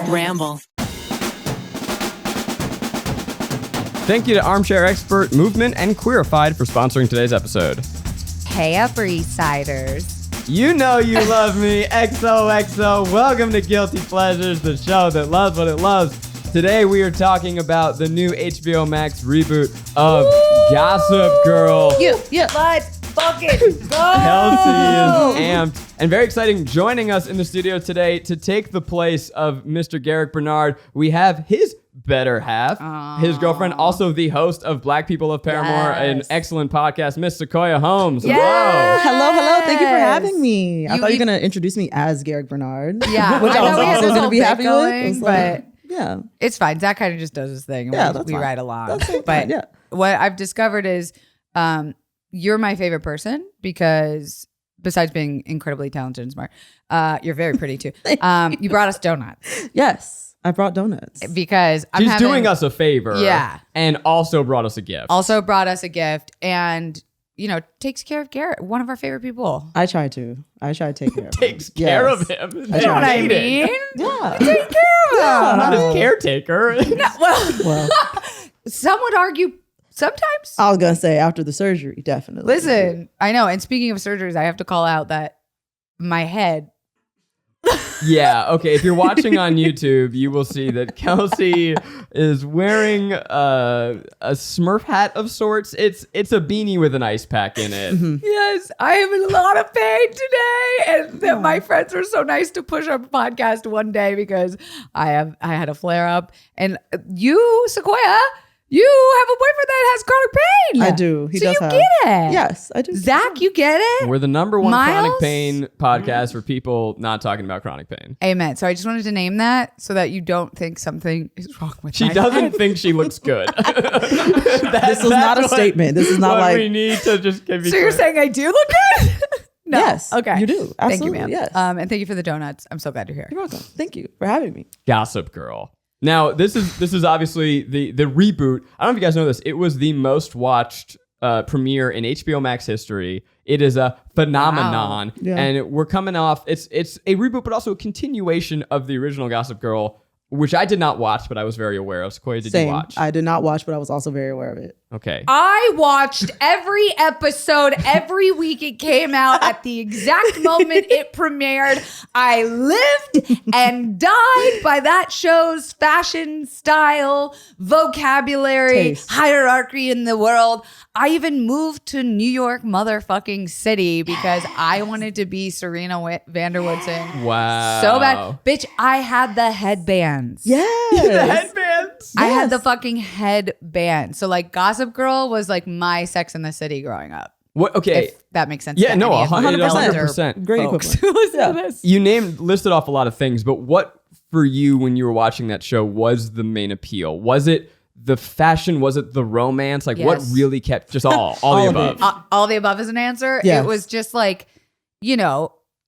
Ramble. Thank you to Armchair Expert, Movement, and Queerified for sponsoring today's episode. Hey, Upper East Siders. You know you love me, XOXO. Welcome to Guilty Pleasures, the show that loves what it loves. Today we are talking about the new HBO Max reboot of Gossip Girl. Let's fucking go. Kelsey is amped and very exciting. Joining us in the studio today to take the place of Mr. Garrick Bernard, we have his better half, his girlfriend, also the host of Black People of Paramore, an excellent podcast, Miss Sequoia Holmes. Yes. Hello. Thank you for having me. I thought you were going to introduce me as Garrick Bernard. Yeah, which I was also going to be happy going, with. But yeah, it's fine. Zach kind of just does his thing. And we ride along. But what I've discovered is you're my favorite person because besides being incredibly talented and smart, you're very pretty too. You brought us donuts. Yes. I brought donuts. Because she's doing us a favor. Yeah. And also brought us a gift. And, takes care of Garrett, one of our favorite people. I try to take care of him. Takes care of him. You know what I mean? Yeah. Take care of him. Not his caretaker. No, well, some would argue sometimes. I was going to say after the surgery, definitely. Listen, I know. And speaking of surgeries, I have to call out that my head. Yeah, okay. If you're watching on YouTube, you will see that Kelsey is wearing a Smurf hat of sorts. It's a beanie with an ice pack in it. Mm-hmm. Yes, I am in a lot of pain today. And my friends were so nice to push our podcast one day because I had a flare up. And you, Sequoia, you have a boyfriend that has chronic pain. I do. He does have. Get it. Yes, I do. Zach, you get it? We're the number one Miles? chronic pain podcast for people not talking about chronic pain. Amen. So I just wanted to name that so that you don't think something is wrong with She my doesn't head. think she looks good. This is not a statement. This is not what like we need to just give you. So you're saying I do look good? No. Yes. Okay. You do. Absolutely. Thank you, ma'am. Yes. And thank you for the donuts. I'm so glad you're here. You're welcome. Thank you for having me. Gossip Girl. Now, this is obviously the reboot. I don't know if you guys know this. It was the most watched premiere in HBO Max history. It is a phenomenon. Wow. Yeah. And we're coming off. It's a reboot, but also a continuation of the original Gossip Girl, which I did not watch, but I was very aware of. Sequoia, did you watch? I did not watch, but I was also very aware of it. Okay. I watched every episode every week it came out at the exact moment it premiered. I lived and died by that show's fashion, style, vocabulary, Taste. hierarchy in the world. I even moved to New York motherfucking city because I wanted to be Serena van der Woodsen. Wow. So bad. Bitch, I had the headbands. Yes. The headbands. I had the fucking headband. So like Gossip Girl was like my Sex in the City growing up. What? Okay. If that makes sense. Yeah, to no, any of the 100%. Great folks equivalent. who listen to this. You listed off a lot of things, but what for you when you were watching that show was the main appeal? Was it the fashion? Was it the romance? Like what Yes. really kept just all the All of above? it. All the above is an answer. Yes. It was just like,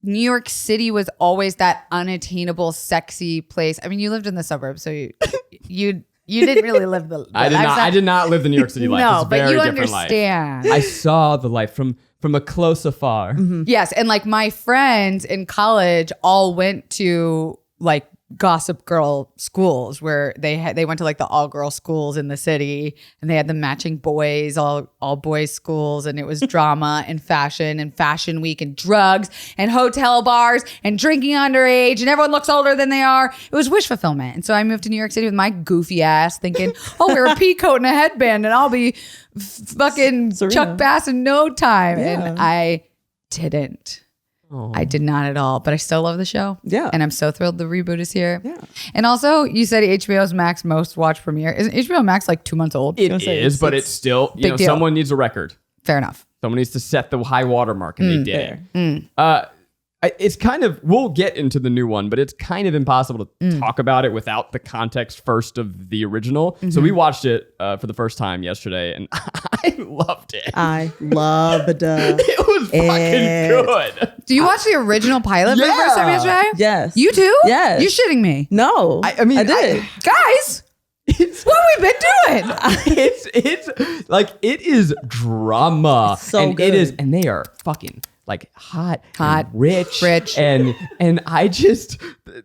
New York City was always that unattainable, sexy place. I mean, you lived in the suburbs, so you didn't really live the I did not live the New York City life. No, It's a but very you different understand. life. I saw the life from a close afar. Yes, and like my friends in college all went to like Gossip Girl schools where they went to like the all girl schools in the city, and they had the matching boys, all boys schools, and it was drama and fashion week and drugs and hotel bars and drinking underage, and everyone looks older than they are. It was wish fulfillment. And so I moved to New York City with my goofy ass thinking, wear a pea coat and a headband and I'll be fucking Serena. Chuck Bass in no time. Yeah. And I didn't. Oh. I did not at all, but I still love the show. Yeah. And I'm so thrilled the reboot is here. Yeah. And also, you said HBO's Max most watched premiere. Isn't HBO Max like 2 months old? It gonna say is, but it's still, Big deal. someone needs a record. Fair enough. Someone needs to set the high water mark, and they did. fair. It's kind of, we'll get into the new one, but it's kind of impossible to talk about it without the context first of the original. So we watched it for the first time yesterday, and I loved it. I loved It was fucking good. Do you watch the original pilot for the first time yesterday? Yes. You too? Yes. You shitting me? No. I mean, I did. Guys, what have we been doing? It's like, it is drama. So and good. it is, and they are fucking like hot, Hot, and rich, rich. and I just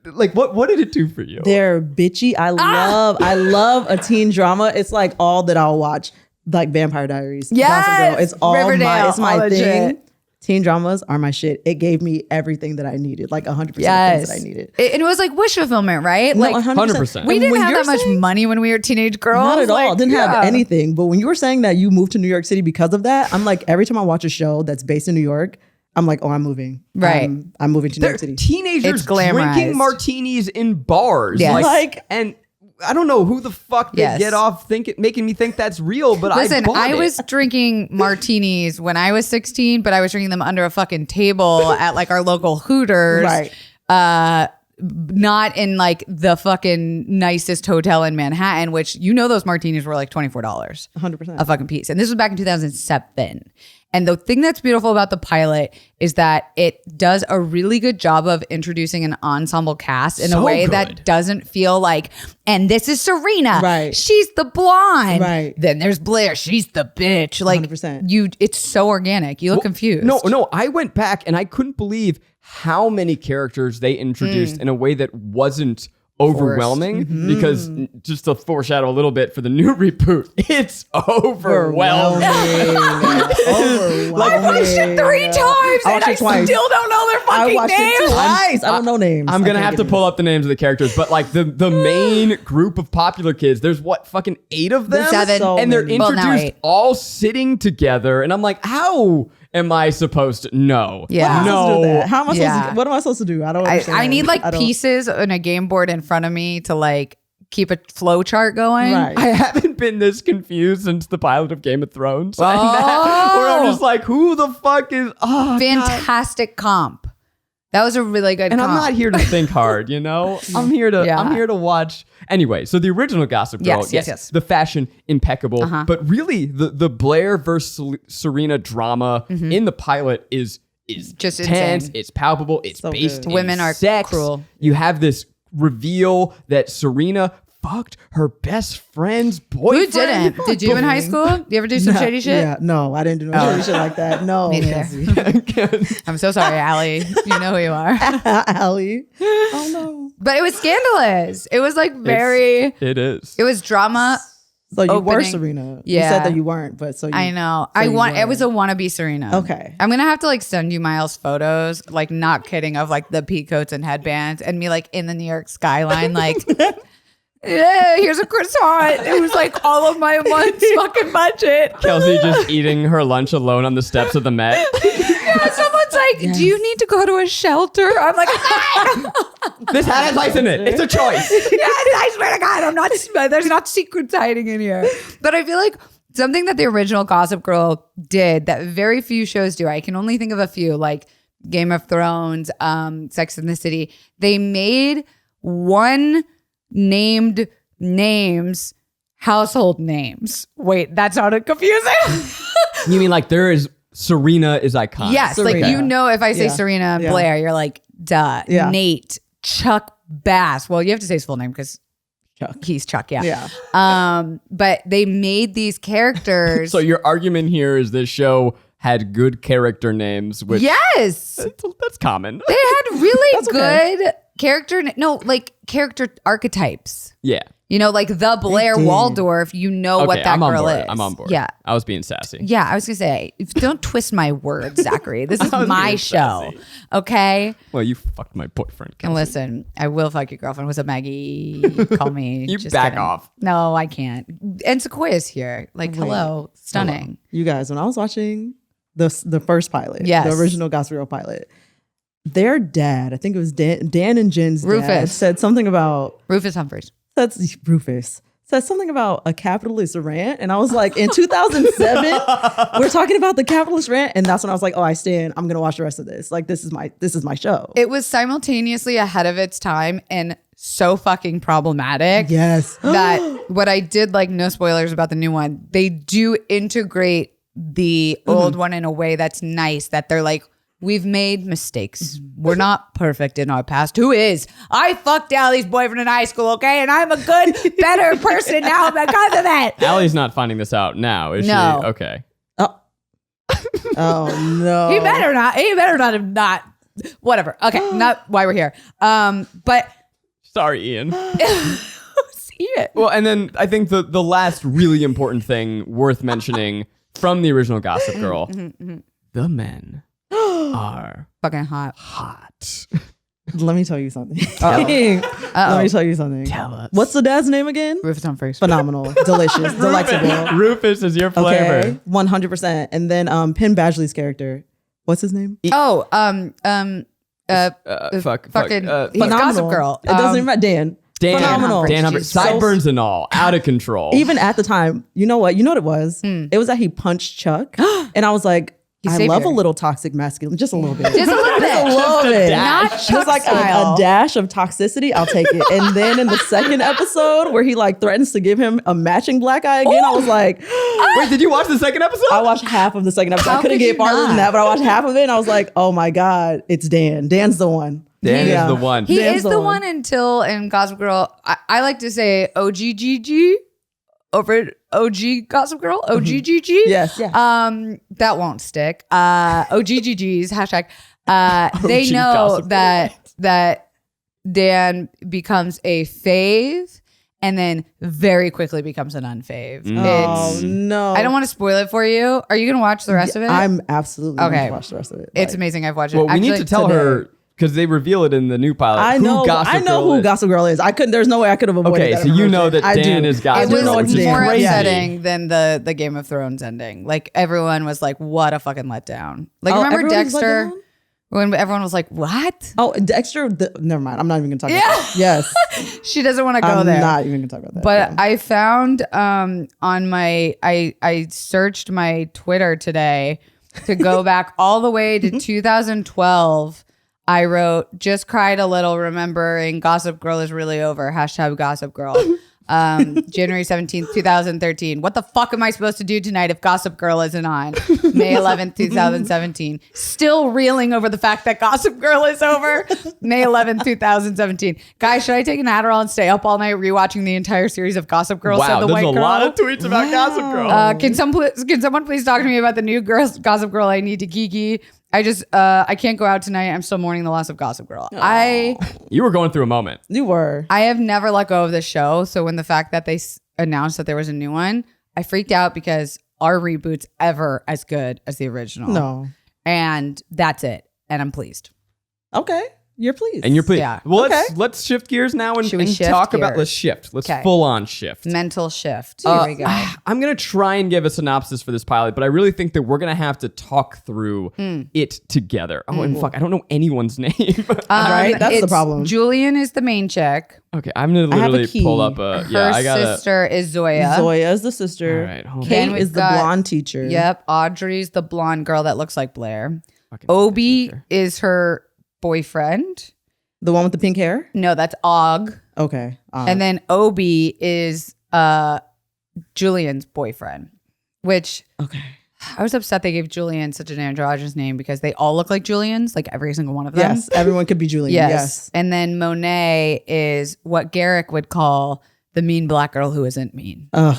like what did it do for you? They're bitchy. I love a teen drama. It's like all that I'll watch, like Vampire Diaries, Yes! Gossip Girl. It's all Riverdale, it's my all that thing. shit. Teen dramas are my shit. It gave me everything that I needed, like 100% of things Yes. that I needed. And it was like wish fulfillment, right? Like 100%. we And didn't when have you're that much saying- money when we were teenage girls. Not at all. Like, Didn't have yeah. anything. But when you were saying that you moved to New York City because of that, I'm like, every time I watch a show that's based in New York, I'm like, oh, I'm moving. Right. I'm moving to New They're York City. teenagers It's glamorized. drinking martinis in bars. Yes. Like, and I don't know who the fuck they Yes. get off making me think that's real, but Listen, I was drinking martinis when I was 16, but I was drinking them under a fucking table at like our local Hooters. Right. Not in like the fucking nicest hotel in Manhattan, which those martinis were like $24 100%. a fucking piece. And this was back in 2007. And the thing that's beautiful about the pilot is that it does a really good job of introducing an ensemble cast in a So way good. that doesn't feel like, and this is Serena. Right. She's the blonde. Right. Then there's Blair. She's the bitch. Like 100%. It's so organic. You look confused. No, I went back and I couldn't believe how many characters they introduced in a way that wasn't overwhelming because just to foreshadow a little bit for the new reboot, it's overwhelming. I watched it 3 times I and watched I it twice. still don't know their I fucking watched names. it twice. I don't know names. I'm gonna I have can't to get pull up the names of the characters, but like the main group of popular kids, there's what, fucking 8 of them? 7. So And they're many. Well, now introduced 8. all sitting together, and I'm like, how am I supposed to? No. Yeah. No. How am I supposed Yeah. to? What am I supposed to do? I don't. I Understand. need like I don't- pieces on a game board in front of me to like keep a flow chart going. Right. I haven't been this confused since the pilot of Game of Thrones. Oh. Where I'm just like, who the fuck is? Oh, God. Fantastic comp. That was a really good And comp. I'm not here to think hard, you know. I'm here to Yeah. I'm here to watch. Anyway, so the original Gossip Girl, Yes. the fashion impeccable, but really the Blair versus Serena drama in the pilot is Just tense. insane. It's palpable. It's So based good. in Women are sex. cruel. You have this reveal that Serena fucked her best friend's Who boyfriend. didn't? Did you in high school? You ever do some shady shit? Yeah, no, I didn't do no shady shit like that. No, Me neither. I'm so sorry, Allie. You know who you are. Allie. Oh no. But it was scandalous. It was like very. It is. It was drama. So you were Opening. Serena. Yeah. You said that you weren't, but so you, I know. So I you want. It were. was a wannabe Serena. Okay. I'm gonna have to like send you Miles photos, like not kidding, of like the peacoats and headbands, and me like in the New York skyline, like. Yeah, here's a croissant. It was like all of my month's fucking budget. Kelsey just eating her lunch alone on the steps of the Met. Yeah, someone's like, "Do you need to go to a shelter?" I'm like, This hat has ice in it. It's a choice. "Yes, I swear to God, I'm not. There's not secrets hiding in here." But I feel like something that the original Gossip Girl did that very few shows do. I can only think of a few, like Game of Thrones, Sex and the City. They made one named names household names. Wait, that sounded confusing. You mean like there is Serena is iconic? Yes, like Serena. you know, if I say Yeah. Serena Yeah. Blair, you're like, duh. Yeah. Nate, Chuck Bass. Well, you have to say his full name because Chuck. he's Chuck. Yeah. Yeah. But they made these characters. So your argument here is this show had good character names, which yes, that's common. they had really That's okay. good character archetypes. Yeah. You know, like the Blair did. Waldorf. You know what that I'm on girl board. is. I'm on board. Yeah. I was being sassy. Yeah, I was gonna say, don't twist my words, Zachary. This is I was my being show, sassy. okay? Well, you fucked my boyfriend. And Kelsey. listen, I will fuck your girlfriend. What's up, Maggie? Call me. You Just back kidding. off. No, I can't. And Sequoia's here. Like, hello, stunning. You guys, when I was watching the first pilot, Yes. the original Gossip Girl pilot, their dad, I think it was Dan and Jen's dad, Rufus. said something about Rufus Humphreys. that's Rufus. Said something about a capitalist rant, and I was like, in 2007, we're talking about the capitalist rant, and that's when I was like, oh, I stand. I'm gonna watch the rest of this. Like, this is my show. It was simultaneously ahead of its time and so fucking problematic. Yes. That what I did, like, no spoilers about the new one, they do integrate the old one in a way that's nice, that they're like, we've made mistakes. We're not perfect in our past. Who is? I fucked Allie's boyfriend in high school, okay? And I'm a good, better person now because of that. Allie's not finding this out now, is No. she? Okay. Oh. Oh no. He better not have not. Whatever. Okay, not why we're here. But Sorry, Ian. see it. Well, and then I think the last really important thing worth mentioning from the original Gossip Girl, the men are Fucking hot. hot. Let me tell you something. Let me tell you something. Tell us. What's the dad's name again? Rufus Humphreys. Phenomenal. Delicious. Delectable. Rufus is your flavor. Okay. 100%. And then Penn Badgley's character. What's his name? Fuck. Fucking he's Phenomenal. Gossip Girl. It doesn't even matter. Dan. Phenomenal. Dan Humphries. Humphries. She's so- Sideburns and all. Out of control. Even at the time, you know what? You know what it was? It was that he punched Chuck. And I was like, I saved love her. a little toxic masculine. Just a little bit. Just a little bit. A little bit. Not Just Chuck like style. a dash of toxicity, I'll take it. And then in the second episode where he like threatens to give him a matching black eye again, I was like, Wait, did you watch the second episode? I watched half of the second episode. How I couldn't could get you farther not? than that, but I watched half of it and I was like, oh my God, it's Dan. Dan's the one. Dan Yeah. is the one. He Dan's is the the one. one until in Gossip Girl. I like to say OGGG over at OG Gossip Girl. OGGG. Yes. Yeah. That won't stick. OGGGs hashtag. They OG know Gossip Girl. that Dan becomes a fave and then very quickly becomes an unfave. Oh It's, no. I don't want to spoil it for you. Are you going to watch the rest of it? I'm absolutely going Okay. to watch the rest of it. It's Like, amazing. I've watched it. Well, we need Actually, to tell today. her because they reveal it in the new pilot. I know. Who Gossip I know Girl who is. Gossip Girl is. I couldn't. There's no way I could have avoided Okay, that so you know information. that I Dan do. is Gossip It was Girl, which is more crazy. upsetting than the Game of Thrones ending. Like everyone was like, "What a fucking letdown!" Like Oh, remember everyone was let Dexter down? when everyone was like, "What?" Oh, Dexter. Never mind. I'm not even going to talk Yeah. about that. Yes. She doesn't want to go I'm there. not even going to talk about that. But Yeah. I found on my I searched my Twitter today to go back all the way to 2012. I wrote, just cried a little remembering Gossip Girl is really over. Hashtag Gossip Girl. January 17th, 2013. What the fuck am I supposed to do tonight if Gossip Girl isn't on? May 11th, 2017. Still reeling over the fact that Gossip Girl is over. May 11th, 2017. Guys, should I take an Adderall and stay up all night rewatching the entire series of Gossip Girl? Wow, said the there's white a girl. lot of tweets about Gossip Girl. Can someone please talk to me about the new Gossip Girl? I need to kiki. I can't go out tonight. I'm still mourning the loss of Gossip Girl. You were going through a moment. You were. I have never let go of this show. So when the fact that they announced that there was a new one, I freaked out because our reboot's ever as good as the original. No. And that's it. And I'm pleased. Okay. You're pleased. And you're pleased. Yeah. Well, Okay. let's shift gears now and, Should we and shift talk about. gears? Let's shift. Let's Okay. full on shift. Mental shift. Here we go. I'm gonna try and give a synopsis for this pilot, but I really think that we're gonna have to talk through it together. Oh, and fuck, I don't know anyone's name. Right? That's the it's- problem. Julian is the main chick. Okay, I'm gonna I have a literally pull key. up a. Her Yeah, I gotta. sister is Zoya. Zoya is the sister. All right, hold on. Then Kate we've is the got- blonde teacher. Yep. Audrey's the blonde girl that looks like Blair. Fucking Obi teacher. is her boyfriend. The one with the pink hair? No, that's Og. Okay. And then Obi is Julian's boyfriend, which okay. I was upset they gave Julian such an androgynous name because they all look like Julians, like every single one of them. Yes. Everyone could be Julian. Yes. And then Monet is what Garrick would call the mean black girl who isn't mean. Ugh.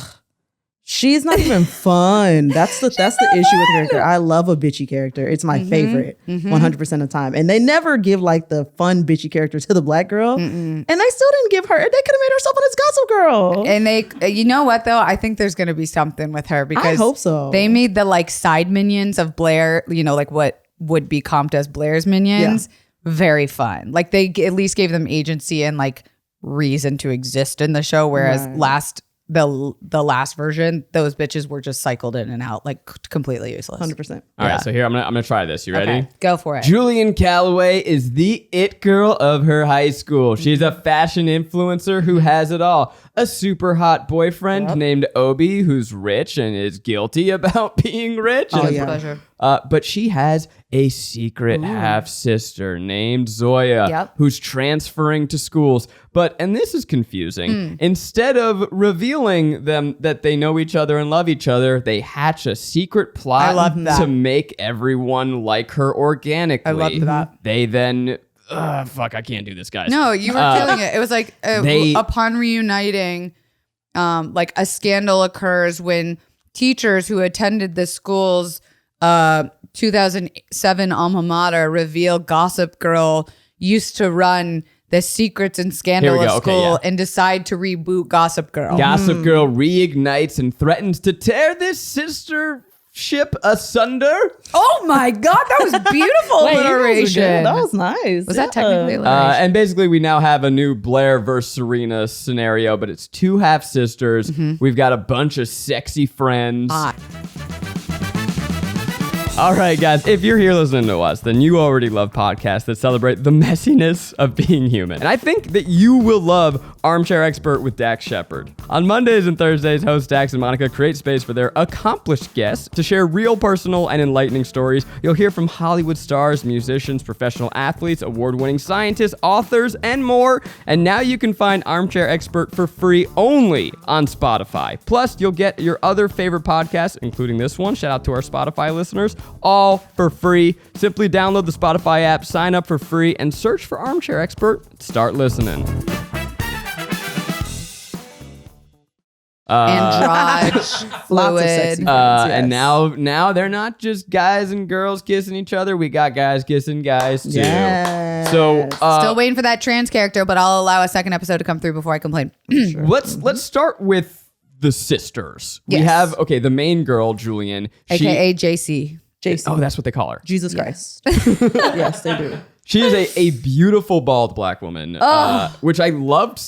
She's not even fun. That's the issue with her character. I love a bitchy character. It's my favorite 100% of the time. And they never give like the fun bitchy character to the black girl. And they still didn't give her. They could have made her someone as Gossip Girl. And they, you know what though? I think there's going to be something with her because I hope so. They made the like side minions of Blair, you know, like what would be comped as Blair's minions, very fun. Like they at least gave them agency and like reason to exist in the show. Whereas Right. the last version, those bitches were just cycled in and out, like completely useless. 100%. All right, so here I'm gonna try this. You ready? Okay, go for it. Julian Calloway is the it girl of her high school. She's a fashion influencer who has it all. A super hot boyfriend named Obi who's rich and is guilty about being rich. Oh, And- yeah. Pleasure. but she has a secret half sister named Zoya Yep. who's transferring to schools. But, and this is confusing, instead of revealing them that they know each other and love each other, they hatch a secret plot I love that. to make everyone like her organically. I love that. They then, fuck, I can't do this, guys. No, you were killing it. It was like they- upon reuniting, like a scandal occurs when teachers who attended the schools 2007 alma mater reveal Gossip Girl used to run the secrets and scandal of school and decide to reboot Gossip Girl. Gossip Girl reignites and threatens to tear this sister ship asunder. Oh my God, that was beautiful alliteration. That was nice. Was that technically alliteration? And basically, we now have a new Blair versus Serena scenario, but it's two half sisters. We've got a bunch of sexy friends. All right, guys, if you're here listening to us, then you already love podcasts that celebrate the messiness of being human. And I think that you will love Armchair Expert with Dax Shepherd. On Mondays and Thursdays, hosts Dax and Monica create space for their accomplished guests to share real, personal, and enlightening stories. You'll hear from Hollywood stars, musicians, professional athletes, award-winning scientists, authors, and more. And now you can find Armchair Expert for free only on Spotify. Plus, you'll get your other favorite podcasts, including this one. Shout out to our Spotify listeners. All for free. Simply download the Spotify app, sign up for free, and search for Armchair Expert. Start listening. Androgyny, fluid. And now they're not just guys and girls kissing each other. We got guys kissing guys too. Yes. So Still waiting for that trans character, but I'll allow a second episode to come through before I complain. let's start with the sisters. We Yes. have the main girl, Julian, AKA JC. Jason. Oh, that's what they call her. Jesus Christ. Yes, they do. She is a beautiful bald black woman, which I loved.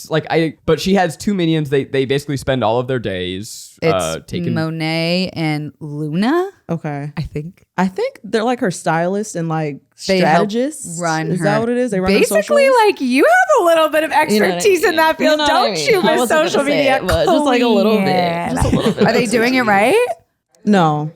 But she has two minions. They basically spend all of their days It's taking. Monet and Luna, Okay. I think. I think they're like her stylist and like They help strategists. run Is her. that what it is? They run her Basically, socials? like, you have a little bit of expertise in that field, don't you, Miss Social Media? but just like a little bit. queen? Just a little bit. Are they doing it right? No.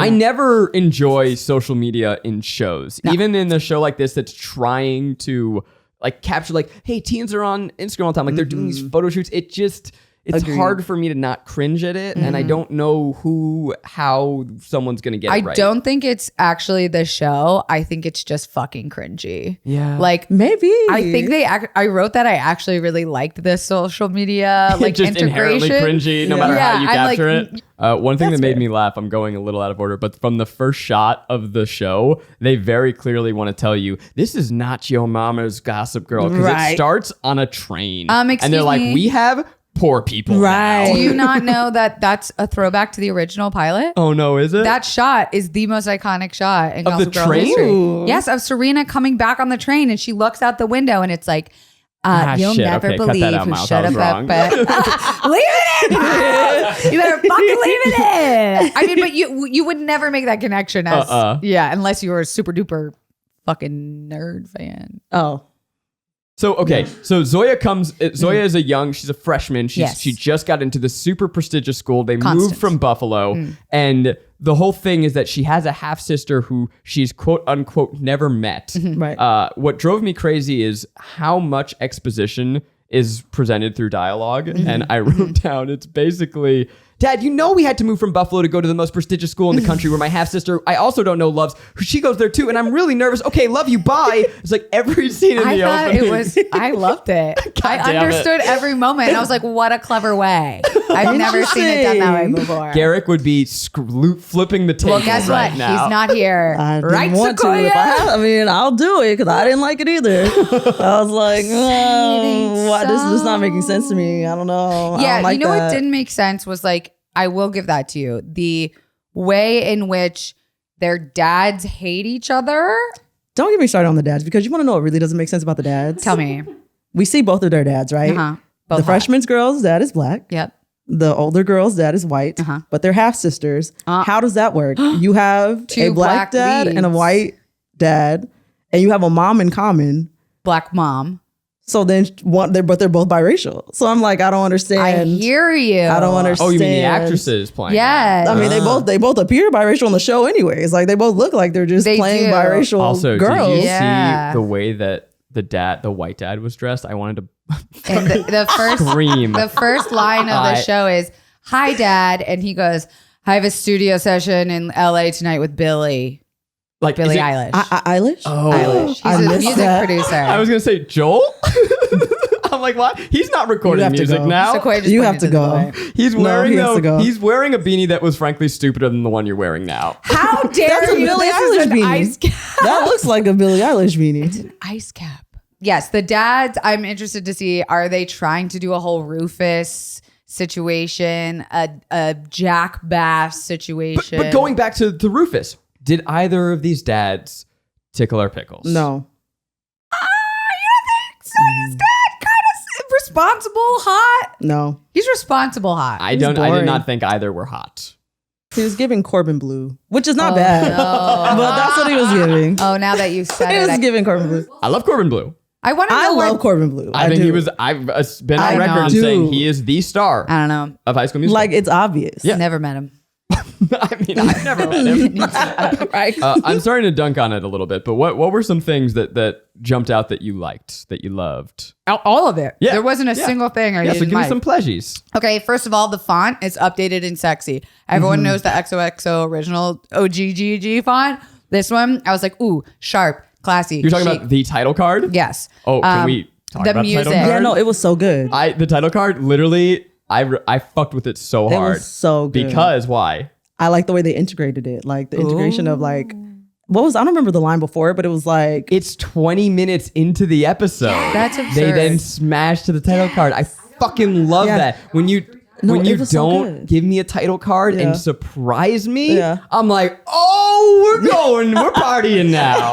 I never enjoy social media in shows, even in a show like this that's trying to like capture hey, teens are on Instagram all the time, like they're doing these photo shoots. It's Agreed. hard for me to not cringe at it, and I don't know how someone's gonna get it right. I don't think it's actually the show. I think it's just fucking cringy. Yeah. Like, Maybe. I think I wrote that I actually really liked the social media like just integration. inherently cringy, no matter how you I'm capture like, it. One thing that That's made fair. me laugh, I'm going a little out of order, but from the first shot of the show, they very clearly want to tell you this is not your mama's Gossip Girl because it Right. starts on a train, and excuse they're like, me? we have poor people, Right. now. Do you not know that that's a throwback to the original pilot? Oh no, is it? That shot is the most iconic shot in Of the Gossip Girl train? history. Ooh. Yes, of Serena coming back on the train and she looks out the window and it's like, you'll shit. never Okay, cut that believe out, who Miles. shut I was up wrong. leave it in. You better fucking leave it in. I mean, but you would never make that connection as unless you were a super duper fucking nerd fan. Oh. So so Zoya is she's a freshman. She just got into the super prestigious school. They moved from Buffalo, and the whole thing is that she has a half sister who she's quote unquote never met. Right. What drove me crazy is how much exposition is presented through dialogue, and I wrote down it's basically, Dad, we had to move from Buffalo to go to the most prestigious school in the country where my half sister, I also don't know, loves. She goes there too, and I'm really nervous. Okay, love you, bye. It's like every scene in the opening. I loved it. I damn it. understood every moment. I was like, what a clever way. I've never seen it done that way before. Garrick would be flipping the table Well, guess right what? now. He's not here. I didn't Right, want Sequoia? to. If I mean, I'll do it because I didn't like it either. I was like, why this is not making sense to me. I don't know. I Yeah, don't like you know that. what didn't make sense was like, I will give that to you. The way in which their dads hate each other. Don't get me started on the dads because you want to know what really doesn't make sense about the dads. Tell me. We see both of their dads, right? Both The hot. freshman's girl's dad is black. Yep. The older girl's dad is white, but they're half sisters. How does that work? You have Two a black black dad and a leads. white dad, and you have a mom in common. Black mom. So then they're both biracial. So I'm like, I don't understand. I hear you. I don't understand. Oh, you mean the actresses playing? Yes. I mean, they both appear biracial on the show, anyways. Like they both look like they're just They playing do. biracial Also, girls. did you Yeah. see the way that the white dad was dressed? I wanted to And the first scream. the first line of the show is, "Hi, Dad," and he goes, "I have a studio session in LA tonight with Billie Is it- Eilish." Eilish? Oh, Eilish. I He's a missed music that. producer. I was gonna say Joel. I'm I'm like, what? He's not recording have to music go. now. Sequoia just You pointed have to the go. boy. He's wearing he has to go. he's wearing a beanie that was frankly stupider than the one you're wearing now. How dare That's a you? Billie This Eilish is an beanie. ice cap. That looks like a Billie Eilish beanie. Ice cap. Yes, the dads, I'm interested to see, are they trying to do a whole Rufus situation, a Jack Bass situation? But going back to Rufus, did either of these dads tickle our pickles? No. So his dad kind of responsible, hot. No. He's responsible, hot. I did boring. not think either were hot. He was giving Corbin Blue, which is not bad. no. But that's what he was giving. Oh, now that you said He it, was giving Corbin Blue. I love Corbin Blue. I want to know. I where- love Corbin Blue. I think do. he was. I've been I on record know. as saying Dude. he is the star I don't know. of High School Musical. Like, it's obvious. Yeah. Never met him. I mean, I've never met him. Right? I'm starting to dunk on it a little bit, but what were some things that jumped out that you liked, that you loved? All of it. Yeah. There wasn't a Yeah. single thing I Yeah, so didn't give me like. some pledges. Okay, first of all, the font is updated and sexy. Everyone knows the XOXO original OGGG font. This one, I was like, ooh, sharp, classy. You're talking chic. about the title card? Yes. Oh, can we talk the about the title music. card? Yeah, no, it was so good. The title card, literally, I fucked with it so It hard. was so good. Because why? I like the way they integrated it. Like the integration of like, I don't remember the line before, but it was like, It's 20 minutes into the episode. That's They absurd. then smash to the title card. I fucking love Yeah. that. When you No, when it you was so don't good. give me a title card Yeah. and surprise me, Yeah. I'm like, oh, we're partying now.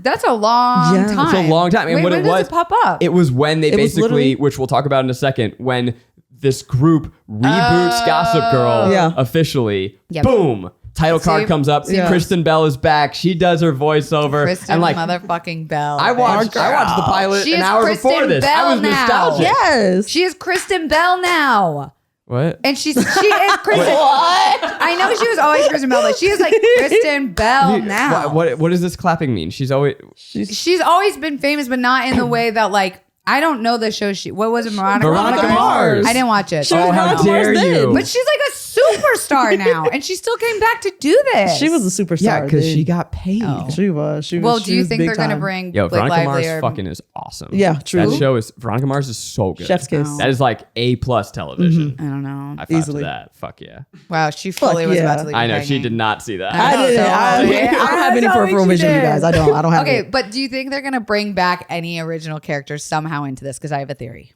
That's a long Yeah. time. It's a long time. And Wait, what when it does was, it pop up? It was when they It was basically, literally- which we'll talk about in a second, when this group reboots Gossip Girl Yeah. officially. Yep. Boom. Title card See? comes up. Yeah. Kristen Bell is back. She does her voiceover. Kristen and like, motherfucking Bell. I watched the pilot She an is hour Kristen before this. Bell I was now. nostalgic. yes. She is Kristen Bell now. What? And she is Kristen. I know she was always Kristen Bell, but she is like Kristen Bell now. What does this clapping mean? She's always She's always been famous, but not in the way that like I don't know the show. What was it? Veronica Mars. I didn't watch it. She was Oh, how Veronica dare Mars you. then. But she's like a superstar now, and she still came back to do this. She was a superstar. yeah, because dude. she got paid. She was. She was. Well, she do you was think big they're gonna time. bring Yo, Blake Veronica Lively Mars or fucking is awesome. Yeah, true. That show is Veronica Mars is so good. Chef's kiss. That is like A+ television. I don't know. I thought Easily. that. Fuck yeah. Wow, she fully was yeah. about to leave. I know hanging. she did not see that. I didn't. So- I don't have any That's peripheral what she vision, you did. guys. I don't have Okay, it. but do you think they're gonna bring back any original characters somehow into this? Because I have a theory.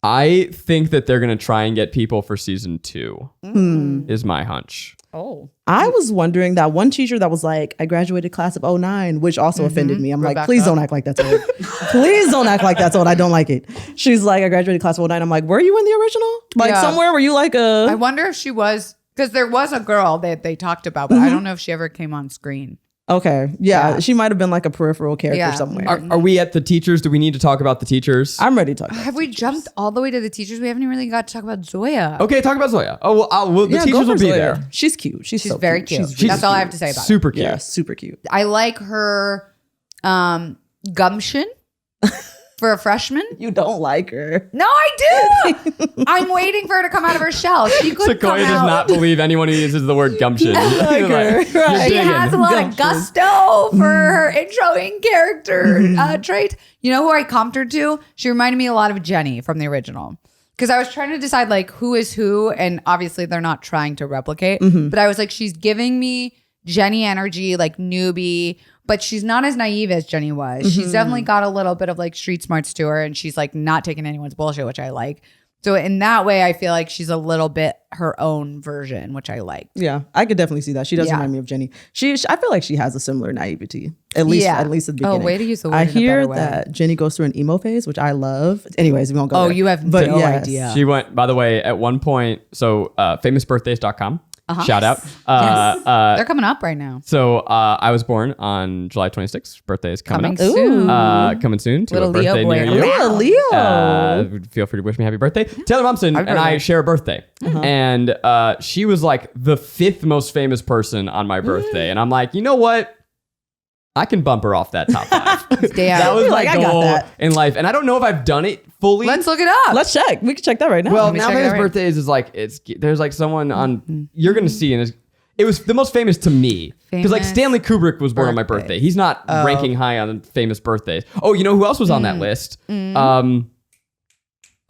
I think that they're gonna try and get people for season 2. Is my hunch. Oh, I was wondering that one teacher that was like, I graduated class of 09, which also offended me. I'm like, Rebecca. please don't act like that's old. Please don't act like that's old. I don't like it. She's like, I graduated class of 09. I'm like, were you in the original? Like Yeah. somewhere were you like I a... wonder if she was because there was a girl that they talked about, but I don't know if she ever came on screen. Okay. Yeah. Yeah. She might have been like a peripheral character Yeah. somewhere. Are we at the teachers? Do we need to talk about the teachers? I'm ready to talk. Have we jumped all the way to the teachers? We haven't really got to talk about Zoya. Okay, talk about Zoya. Oh, the Yeah, go teachers for will be Zoya. there. She's cute. She's so very cute. She's That's all I have to say about it. Super cute. Yeah, super cute. I like her gumption for a freshman. You don't like her. No, I do. I'm waiting for her to come out of her shell. She could Sequoia come does out. not believe anyone who uses the word gumption. like You're her. you're Right. She digging. has a lot of gusto for her introing character trait. You know who I comped her to? She reminded me a lot of Jenny from the original. Because I was trying to decide like who is who, and obviously they're not trying to replicate. But I was like, she's giving me Jenny energy, like newbie, but she's not as naive as Jenny was. She's definitely got a little bit of like street smarts to her, and she's like not taking anyone's bullshit, which I like. So in that way, I feel like she's a little bit her own version, which I like. Yeah, I could definitely see that. She does Yeah. remind me of Jenny. I feel like she has a similar naivety, at least Yeah. at the Oh, beginning. way to use the word I in a hear better way. that Jenny goes through an emo phase, which I love. Anyways, we won't go Oh, there. you have But no yes. idea. She went, by the way, at one point, so famousbirthdays.com. Shout out. They're coming up right now. So I was born on July 26th. Birthday is coming Coming up. soon. Coming soon to Little a birthday Leo boy. near you. Leo. Feel free to wish me happy birthday. Taylor Momsen Happy and I birthday. share a birthday. And she was like the 5th most famous person on my birthday. And I'm like, you know what? I can bump her off that top 5. Damn. That was You're my like, I got goal that. in life. And I don't know if I've done it fully. Let's look it up. Let's check. We can check that right now. Well, Let me now check it famous out. birthdays is like there's like someone on you're gonna see, and it was the most famous to me because like Famous Stanley Kubrick was born on my birthday. birthday. He's not ranking high on famous birthdays. Oh, you know who else was on that list?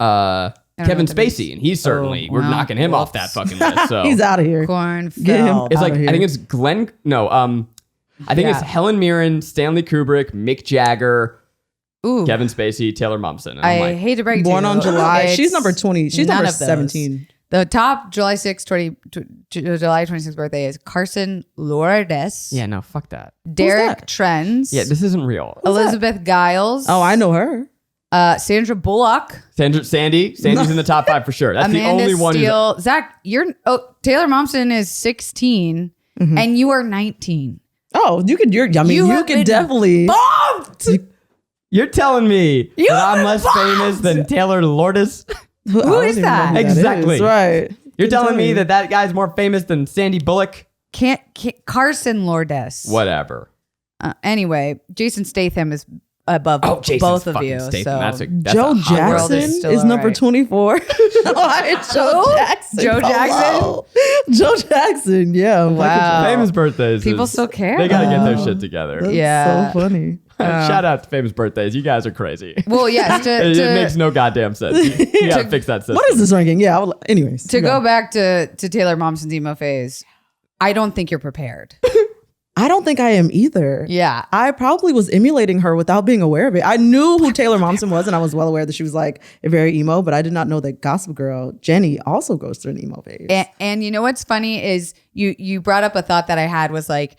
Kevin Spacey, and he's certainly we're knocking him off that fucking list. So He's out of here. Kornfeld. it's like I think it's Glenn. No, I think it's Helen Mirren, Stanley Kubrick, Mick Jagger, Kevin Spacey, Taylor Momsen. And I hate to break it to Born you, on July. it's She's number 20. She's none number of those. 17. The top July 26th birthday is Carson Lourdes. Yeah, no, fuck that. Derek Trends. Yeah, this isn't real. Elizabeth Giles. Oh, I know her. Sandra Bullock. Sandy's in the top 5 for sure. That's Amanda the only one. Steele. Zach, Taylor Momsen is 16 and you are 19. Oh, you could definitely. Bumped! You're telling me that I'm less famous than Taylor Lourdes? Who is that? Exactly. Right. You're telling me that guy's more famous than Sandy Bullock? Can't Carson Lourdes. Whatever. Anyway, Jason Statham is above both of you. Statham. So That's Joe a hot world Jackson is is still number alright. 24. It's Joe Jackson. Joe Jackson? Joe Jackson. Yeah. Wow. famous birthdays. People still care. They gotta get their shit together. That's Yeah. so funny. Shout out to famous birthdays. You guys are crazy. Well, yes. It makes no goddamn sense. You gotta fix that system. What is this ranking? Yeah. Anyways. To go back to Taylor Momsen's emo phase, I don't think you're prepared. I don't think I am either. Yeah. I probably was emulating her without being aware of it. I knew who Taylor Momsen was, and I was well aware that she was like a very emo, but I did not know that Gossip Girl Jenny also goes through an emo phase. And you know what's funny is you brought up a thought that I had was like,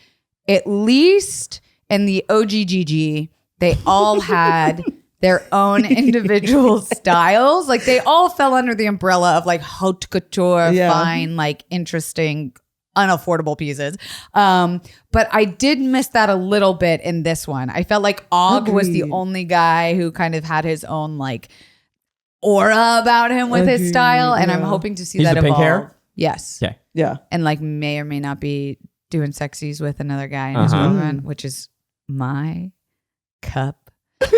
at least in the OGGG, they all had their own individual styles. Like they all fell under the umbrella of like haute couture, fine, like interesting, unaffordable pieces. But I did miss that a little bit in this one. I felt like Og was the only guy who kind of had his own like aura about him with his style. And I'm hoping to see He's that the pink evolve. hair? Yes. Okay. Yeah. And like may or may not be doing sexies with another guy and his girlfriend, which is my cup of tea.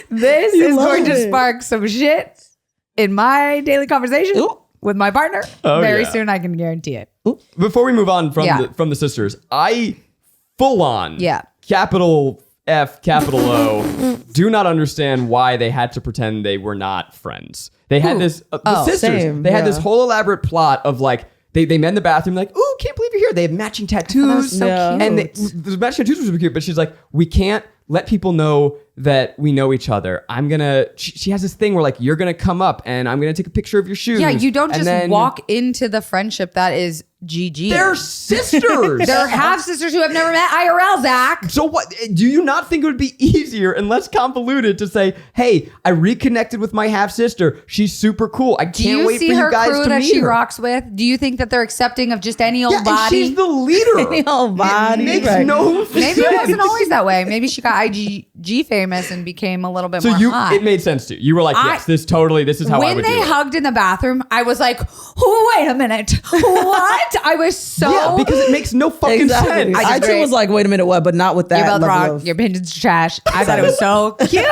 This is going to spark some shit in my daily conversation with my partner. Very soon, I can guarantee it. Before we move on from the sisters, I full on capital F, capital O, do not understand why they had to pretend they were not friends. They had this, the sisters, they had this whole elaborate plot of like, they met in the bathroom like, ooh, can't believe you're here. They have matching tattoos. So cute. And the matching tattoos were super cute, but she's like, we can't let people know that we know each other. She has this thing where like, you're going to come up and I'm going to take a picture of your shoes. Yeah, you don't And just then walk into the friendship that is Gigi. They're sisters. They're half sisters who have never met IRL, Zach. So what, do you not think it would be easier and less convoluted to say, hey, I reconnected with my half sister. She's super cool. I can't wait for you guys crew to that meet she her. rocks with? Do you think that they're accepting of just any old And body? she's the leader. Any old body. It makes Right. no sense. Maybe it wasn't always that way. Maybe she got IGG famous and became a little bit So more hot. it made sense to you. You were like, yes, this is how I when would do they it. hugged in the bathroom, I was like, wait a minute. What? I was so... Yeah, because it makes no fucking Exactly. sense. I too was like, wait a minute, what? But not with that. You're both level wrong. of- Your opinion's trash. I thought it was so cute.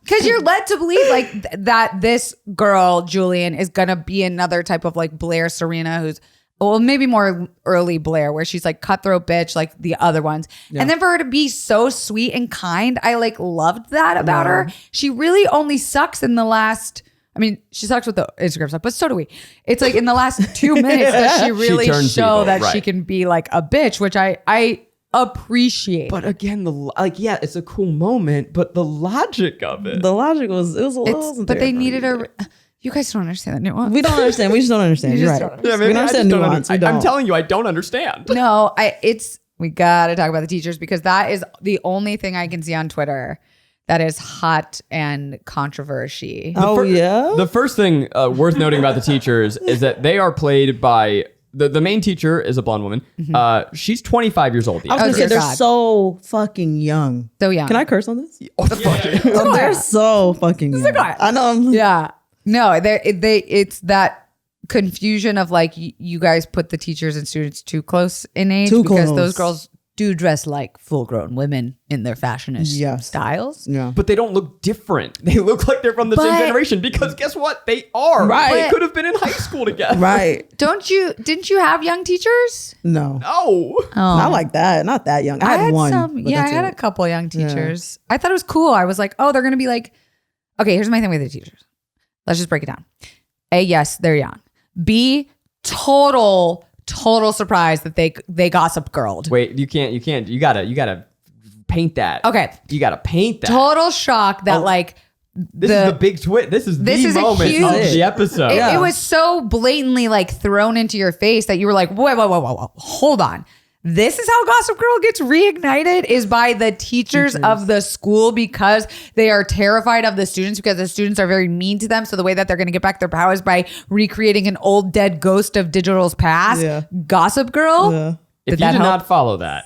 Because you're led to believe like that this girl, Julian, is going to be another type of like Blair Serena who's, well, maybe more early Blair, where she's like cutthroat bitch like the other ones. Yeah. And then for her to be so sweet and kind, I like loved that about her. She really only sucks in the last... I mean, she sucks with the Instagram stuff, but so do we. It's like in the last 2 minutes that she really turns show evil, that right. she can be like a bitch, which I appreciate. But again, it's a cool moment, but the logic of it. The logic was, it was a little... But they needed a... You guys don't understand that nuance. We don't understand. We just don't understand. You're right. Yeah, We don't understand nuance. We don't. I'm telling you, I don't understand. No, we gotta talk about the teachers because that is the only thing I can see on Twitter that is hot and controversy. The first thing worth noting about the teachers is that they are played by the main teacher is a blonde woman. She's 25 years old. I was gonna say dear they're God. so fucking young. So young. Can I curse on this? Oh, fuck it. They're so fucking young. Sequoia. I know. Yeah. No, it's that confusion of like you guys put the teachers and students too close in age Too because close. those girls do dress like full-grown women in their fashionist styles. Yeah. But they don't look different. They look like they're from the same generation because guess what? They are. Right. They could have been in high school together. Right. Didn't you have young teachers? No. No. Not like that. Not that young. I had one. I had a couple young teachers. I thought it was cool. I was like, oh, they're going to be like, okay, here's my thing with the teachers. Let's just break it down. A, yes, they're young. B, total surprise that they gossip girled. Wait, you can't. You gotta paint that. Okay. You gotta paint that. Total shock that this is the big twist. This is the moment of the episode. It was so blatantly like thrown into your face that you were like, whoa, hold on. This is how Gossip Girl gets reignited, is by the teachers of the school, because they are terrified of the students, because the students are very mean to them. So the way that they're going to get back their powers by recreating an old dead ghost of Digital's past. Yeah. Gossip Girl. Yeah. If you did not follow that,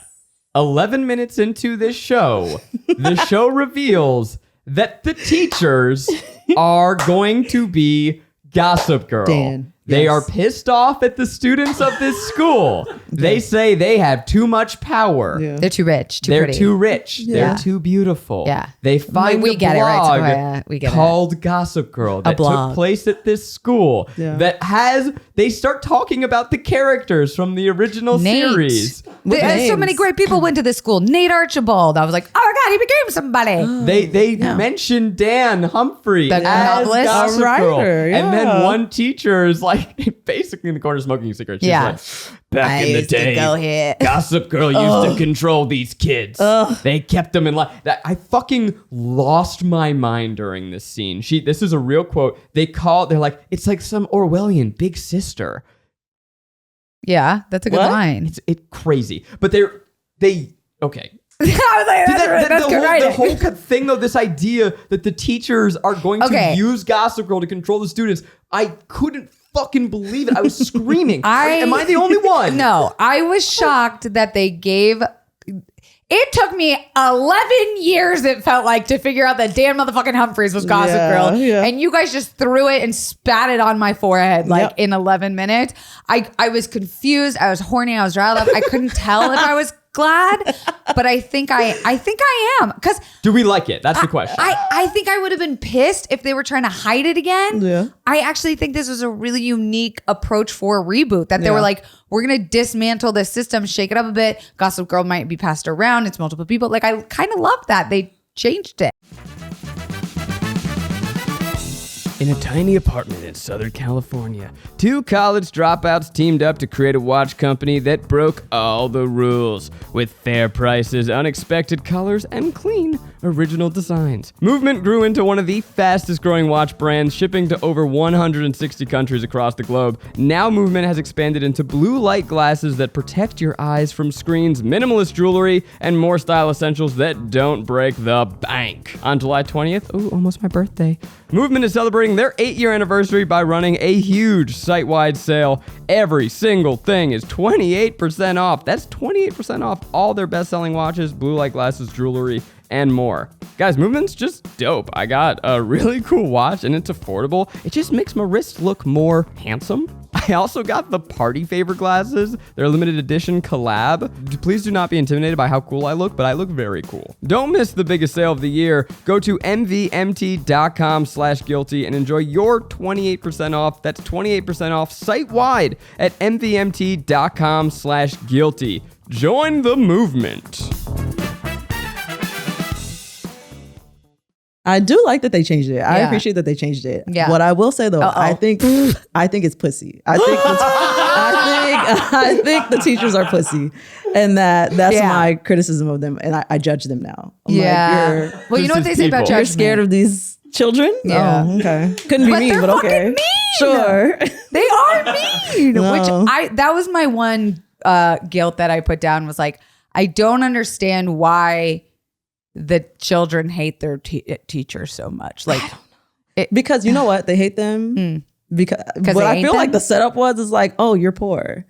11 minutes into this show, the show reveals that the teachers are going to be Gossip Girl. Dan. They are pissed off at the students of this school. They say they have too much power. Yeah. They're too rich, They're pretty. too rich. Yeah. They're too beautiful. Yeah. They find we a get it, right, blog Sequoia? We get called Gossip Girl that took place at this school that they start talking about the characters from the original series. So many great people went to this school. Nate Archibald. I was like, oh my God, he became somebody. They mentioned Dan Humphrey The as novelist. Gossip Girl. Writer, And then one teacher is like basically in the corner smoking cigarettes. She's like, back in the day, Gossip Girl used to control these kids. They kept them in line. I fucking lost my mind during this scene. This is a real quote. They're like, it's like some Orwellian big sister. Yeah, that's a good line. It's crazy. But they okay. I was like, that's good writing. The whole thing, though, this idea that the teachers are going to use Gossip Girl to control the students, I couldn't fucking believe it. I was screaming. Am I the only one? No, I was shocked that they gave... It took me 11 years, it felt like, to figure out that Dan motherfucking Humphries was Gossip Girl. Yeah. And you guys just threw it and spat it on my forehead in 11 minutes. I was confused. I was horny. I was riled up. I couldn't tell if I was glad, but I think I am. Because do we like it? That's the question. I think I would have been pissed if they were trying to hide it again. Yeah. I actually think this was a really unique approach for a reboot, that they were like, we're going to dismantle this system, shake it up a bit. Gossip Girl might be passed around. It's multiple people. Like, I kind of love that they changed it. In a tiny apartment in Southern California, two college dropouts teamed up to create a watch company that broke all the rules, with fair prices, unexpected colors, and clean, original designs. Movement grew into one of the fastest growing watch brands, shipping to over 160 countries across the globe. Now Movement has expanded into blue light glasses that protect your eyes from screens, minimalist jewelry, and more style essentials that don't break the bank. On July 20th, almost my birthday, Movement is celebrating their 8-year anniversary by running a huge site-wide sale. Every single thing is 28% off. That's 28% off all their best-selling watches, blue light glasses, jewelry, and more. Guys, Movement's just dope. I got a really cool watch and it's affordable. It just makes my wrist look more handsome. I also got the party favor glasses. They're a limited edition collab. Please do not be intimidated by how cool I look, but I look very cool. Don't miss the biggest sale of the year. Go to mvmt.com/guilty and enjoy your 28% off. That's 28% off site-wide at mvmt.com/guilty. Join the movement. I do like that they changed it. I appreciate that they changed it. Yeah. What I will say though, I think it's pussy. I think the teachers are pussy, and that's my criticism of them, and I judge them now. I'm like, well, you know what they say about judgment? You're scared of these children? Yeah. Oh, okay. Couldn't be me, but okay. Mean. Sure. They are mean. No. Which that was my one guilt that I put down, was like, I don't understand why the children hate their teacher so much. Like, because you know what? They hate them because what I feel like the setup is like, oh, you're poor.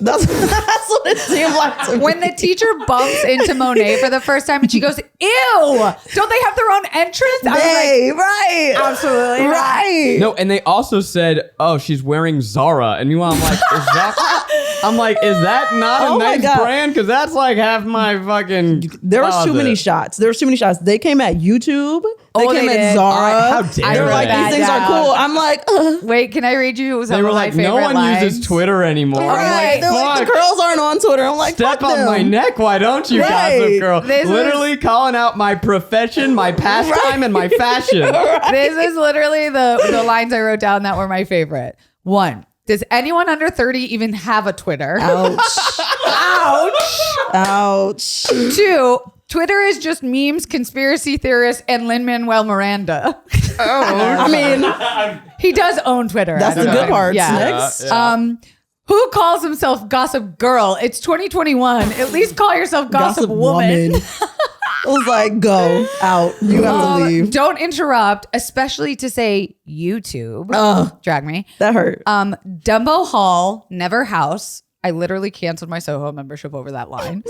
That's what it seemed like to me. When the teacher bumps into Monet for the first time and she goes, ew, don't they have their own entrance? I was Hey, like, right. absolutely not. Right. No, and they also said, "Oh, she's wearing Zara," and meanwhile, I'm like, is that not a Oh my nice God. brand? Because that's like half my fucking. There was too many closet. shots. There was too many shots. They came at YouTube. They Oh, came they at did. Zara. How dare They were like, they? these things are cool. I'm like, Wait, can I read you some They were of like, my no favorite one lines? uses Twitter anymore. right. I'm They're like, like, the fuck. girls aren't on Twitter. I'm like, Step fuck on them. my neck, why don't you, Right. Gossip Girl? This Literally calling out my profession, my pastime, and my fashion. This is literally the lines I wrote down that were my favorite. 1, does anyone under 30 even have a Twitter? Ouch. Ouch. Ouch. 2, Twitter is just memes, conspiracy theorists, and Lin-Manuel Miranda. I mean, He does own Twitter. that's I the don't good know. parts. Yeah. Next. Yeah. Who calls himself Gossip Girl? It's 2021. At least call yourself Gossip, Woman. It was like, go out. You have to leave. Don't interrupt, especially to say YouTube. Drag me. That hurt. Dumbo Hall, never house. I literally canceled my Soho membership over that line.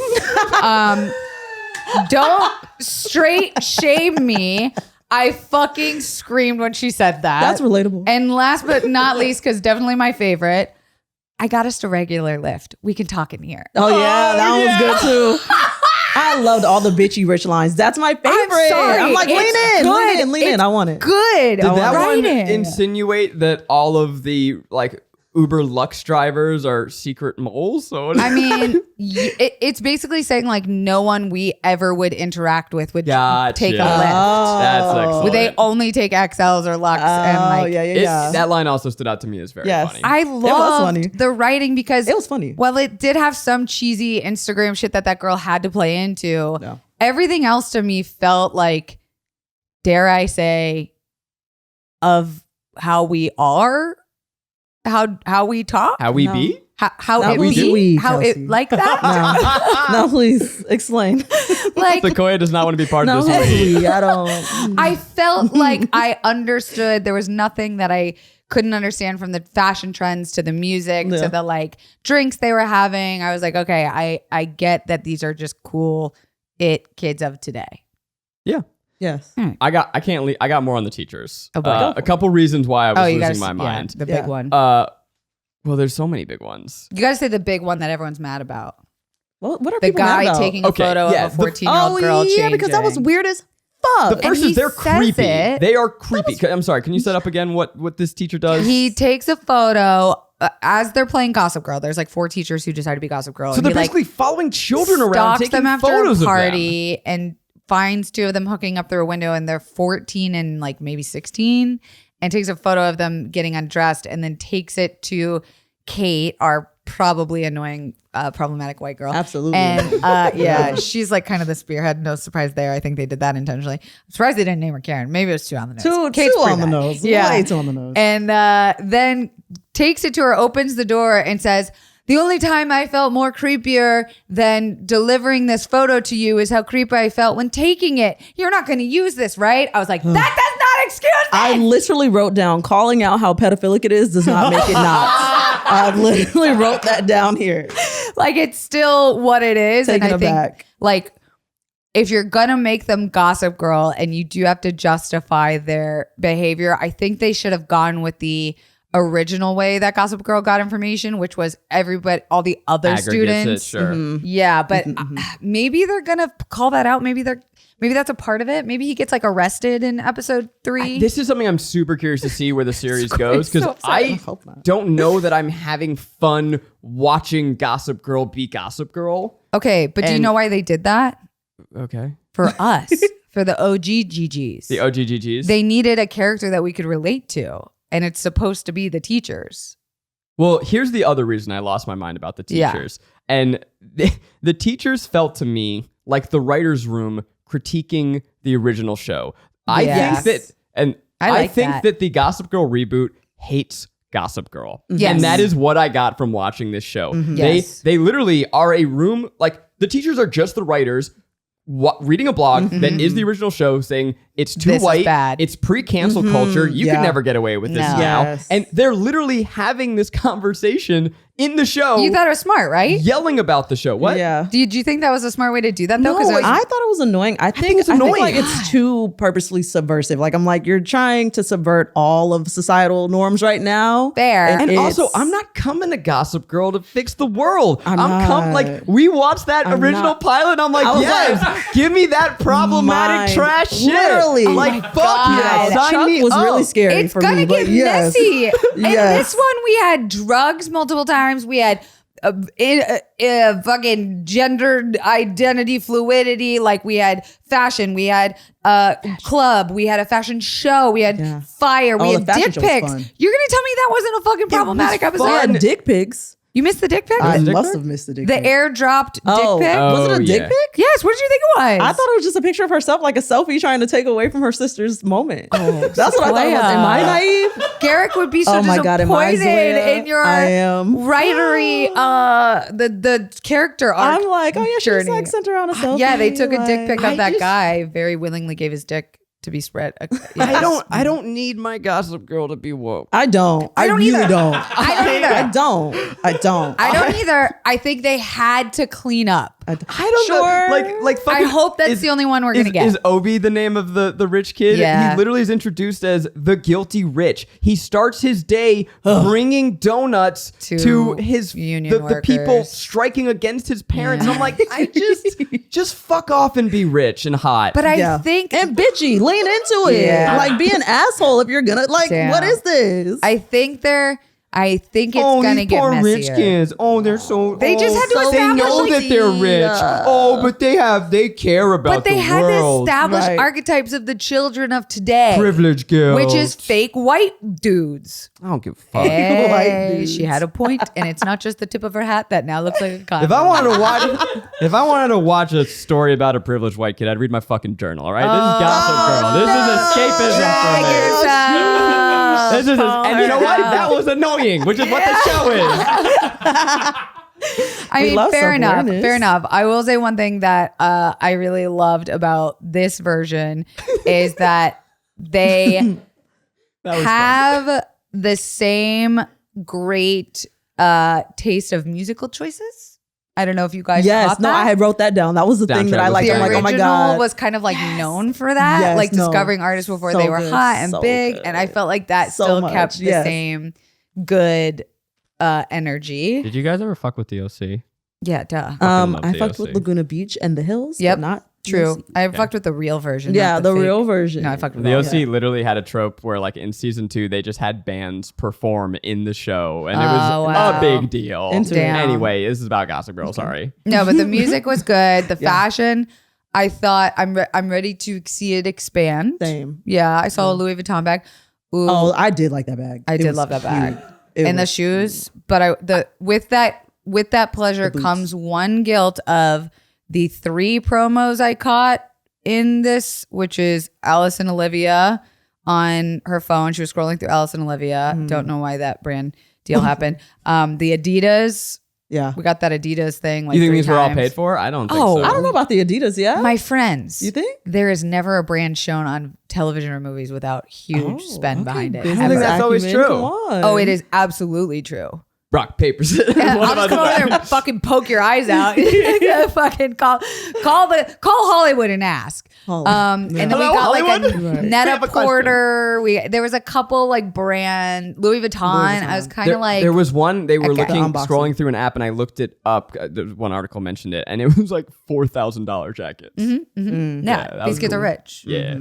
Don't straight shame me. I fucking screamed when she said that. That's relatable. And last but not least, because definitely my favorite, I got us to regular lift. We can talk in here. Oh yeah, that one was good too. I loved all the bitchy rich lines. That's my favorite. sorry. I'm like, It's lean in. It's I want it. Good. Did that one writing. insinuate that all of the like Uber Lux drivers are secret moles? So I mean, it's basically saying like no one we ever would interact with would Gotcha. take a lift. That's excellent. They only take XLs or Lux, and Oh like yeah. That line also stood out to me as very Yes. funny. I funny. loved the writing because It was funny. Well, it did have some cheesy Instagram shit that girl had to play into. No. Everything else to me felt like, dare I say, of how we are, how we talk, How we No. be? how Not it we, be, we, how Kelsey. it like that. No, please explain. Like Sequoia does not want to be part No, of this week. I don't. I felt like I understood. There was nothing that I couldn't understand, from the fashion trends to the music Yeah. to the like drinks they were having. I was like, okay, I get that these are just cool kids of today. Yeah. Yes. I got more on the teachers. Oh, boy. A couple reasons why I was you losing gotta my mind. the Yeah. big one. Well, there's so many big ones. You gotta say the big one that everyone's mad about. What are The people mad guy about? taking a Okay, photo yeah, of a the- 14-year-old girl yeah, because that was changing. weird as fuck. The first he is they're says creepy. it. They are creepy. I'm sorry. Can you set up again what this teacher does? He takes a photo as they're playing Gossip Girl. There's like 4 teachers who decide to be Gossip Girl. so and they're he, like, basically following children around, stalks taking them after photos a of them. party and finds 2 of them hooking up through a window, and they're 14 and like maybe 16, and takes a photo of them getting undressed and then takes it to Kate, our probably annoying problematic white girl. Absolutely. And yeah, she's like kind of the spearhead. No surprise there. I think they did that intentionally. I'm surprised they didn't name her Karen. Maybe it was too on the nose. Two Kate's pretty on the bad. nose. Yeah. Way too on the nose. And then takes it to her, opens the door, and says, "The only time I felt more creepier than delivering this photo to you is how creepy I felt when taking it. You're not going to use this, right?" I was like, that does not excuse me. I literally wrote down calling out how pedophilic it is does not make it not. I literally wrote that down here. Like, it's still what it is. Taken and I think, aback. like, if you're going to make them Gossip Girl and you do have to justify their behavior, I think they should have gone with the original way that Gossip Girl got information, which was all the other Aggregates students. it, sure. Yeah, but maybe they're gonna call that out. Maybe that's a part of it. Maybe he gets like arrested in episode 3. This is something I'm super curious to see where the series goes, because so upsetting. I hope not. don't know that I'm having fun watching Gossip Girl be Gossip Girl. Okay, but do you And- know why they did that? Okay. For us, for the OG GGs. The OGGGs. They needed a character that we could relate to, and it's supposed to be the teachers. Well, here's the other reason I lost my mind about the Yeah. teachers. And the teachers felt to me like the writer's room critiquing the original show. I Yes. think that, and I I, like think that. that the Gossip Girl reboot hates Gossip Girl. Yes. And that is what I got from watching this show. Yes. They literally are a room, like the teachers are just the writers reading a blog that is the original show saying it's too This is white, bad. it's pre-cancel culture, you Yeah. could never get away with this No. now. Yes. And they're literally having this conversation in the show. You thought it was smart, right? Yelling about the show. What? Yeah. Do you think that was a smart way to do that though? No, 'Cause it was- I thought it was annoying. I think it's annoying. like it's too purposely subversive. Like I'm like, you're trying to subvert all of societal norms right now. Fair. And also, it's- I'm not coming to Gossip Girl to fix the world. I'm like, we watched that I'm original not. pilot. I'm like, I was yes, give me that problematic Mine. trash shit. Literally. Like, fuck God. yeah, sign Chuck me was up. really scary it's for gonna me. get but yes. messy. In Yes. this one, we had drugs multiple times. We had fucking gendered identity fluidity. Like we had fashion, we had club, we had a fashion show, we had fire, we Oh, had the fashion dick show was pics. fun. You're gonna tell me that wasn't a fucking problematic episode? They had dick pics. You missed the dick pic? I dick must pic? have missed the dick The pic. airdropped dick Oh. pic? Was it a dick yeah. pic? Yes, what did you think it was? I thought it was just a picture of herself, like a selfie, trying to take away from her sister's moment. That's what I thought it was. Am I naive? Garrick would be so Oh my God, am I disappointed Zoya? in your I am. writery the character arc. I'm like, oh yeah, she just journey. like sent around a selfie. Yeah, they took a dick pic I of that just- guy. Very willingly gave his dick to be spread. I don't need my Gossip Girl to be woke. I don't. I don't really either. don't. I don't either. I don't. I don't. I don't either. I think they had to clean up. I don't Sure. know. Like fucking, I hope that's the only one we're gonna get. Is Obi the name of the rich kid? Yeah. He literally is introduced as the guilty rich. He starts his day bringing donuts to his union the people workers. striking against his parents. And I'm like, I just fuck off and be rich and hot. But I Yeah. think and bitchy, lean into it. Yeah. Like be an asshole if you're gonna like. Damn. What is this? I think it's oh, gonna these get poor messier. rich kids. Oh, they're so. They just had to they establish, know like, that they're rich. Oh, but they care about But they the had world. to establish Right. archetypes of the children of today, Privilege girls, which is fake white dudes. I don't give a fuck. Hey, dudes. she had a point, and it's not just the tip of her hat that now looks like a condom. If I wanted to watch a story about a privileged white kid, I'd read my fucking journal. All right, this is Gossip Girl. This is escapism for me. This is, and you know what? That was annoying, which is what the show is. I mean, love fair enough. self-awareness. Fair enough. I will say one thing that I really loved about this version is that they have the same great taste of musical choices. I don't know if you guys yes. caught No, that. I had wrote that down. That was the thing that Soundtrack I was liked. The I'm like, oh my original god. was kind of like known for that, Yes, like no. discovering artists before So they were good, hot and so big, good. and I felt like that So still much, kept the yes. same good energy. Did you guys ever fuck with the OC? Yeah, duh. love I the fucked OC. with Laguna Beach and the hills. Yep. But not True. TLC. I fucked with the real version. Yeah, not the fake. real version. No, I fucked with The all OC of it. literally had a trope where, like, in season 2, they just had bands perform in the show, and it Oh, was wow. a big deal. Damn. Anyway, this is about Gossip Girl. Sorry. No, but the music was good. The fashion, I thought I'm ready to see it expand. Same. Yeah, I saw a Louis Vuitton bag. Ooh, Oh, I did like that bag. I It did was love that bag. cute. It And the was shoes, but with that pleasure boots. comes one guilt of the 3 promos I caught in this, which is Alice and Olivia on her phone. She was scrolling through Alice and Olivia. Don't know why that brand deal happened. The Adidas, Yeah. we got that Adidas thing. Like You think 3 these were all times. paid for? I don't think Oh, so. I don't know about the Adidas. Yeah. My friends, You think? there is never a brand shown on television or movies without huge spend behind it. Business I think that's ever. always acumen, true. Come on. Oh, it is absolutely true. Rock, paper, scissors. Yeah, What I'll about just come over there that? and fucking poke your eyes out. Fucking call Hollywood and ask. And then Hello, we got Hollywood? like a I Netta have a question. Porter. There was a couple like brand Louis Vuitton. I was kind of like there was one, they were Okay. looking, The unboxing. scrolling through an app, and I looked it up. There was one article mentioned it, and it was like $4,000 jackets. yeah, that these was kids cool. are rich. Yeah.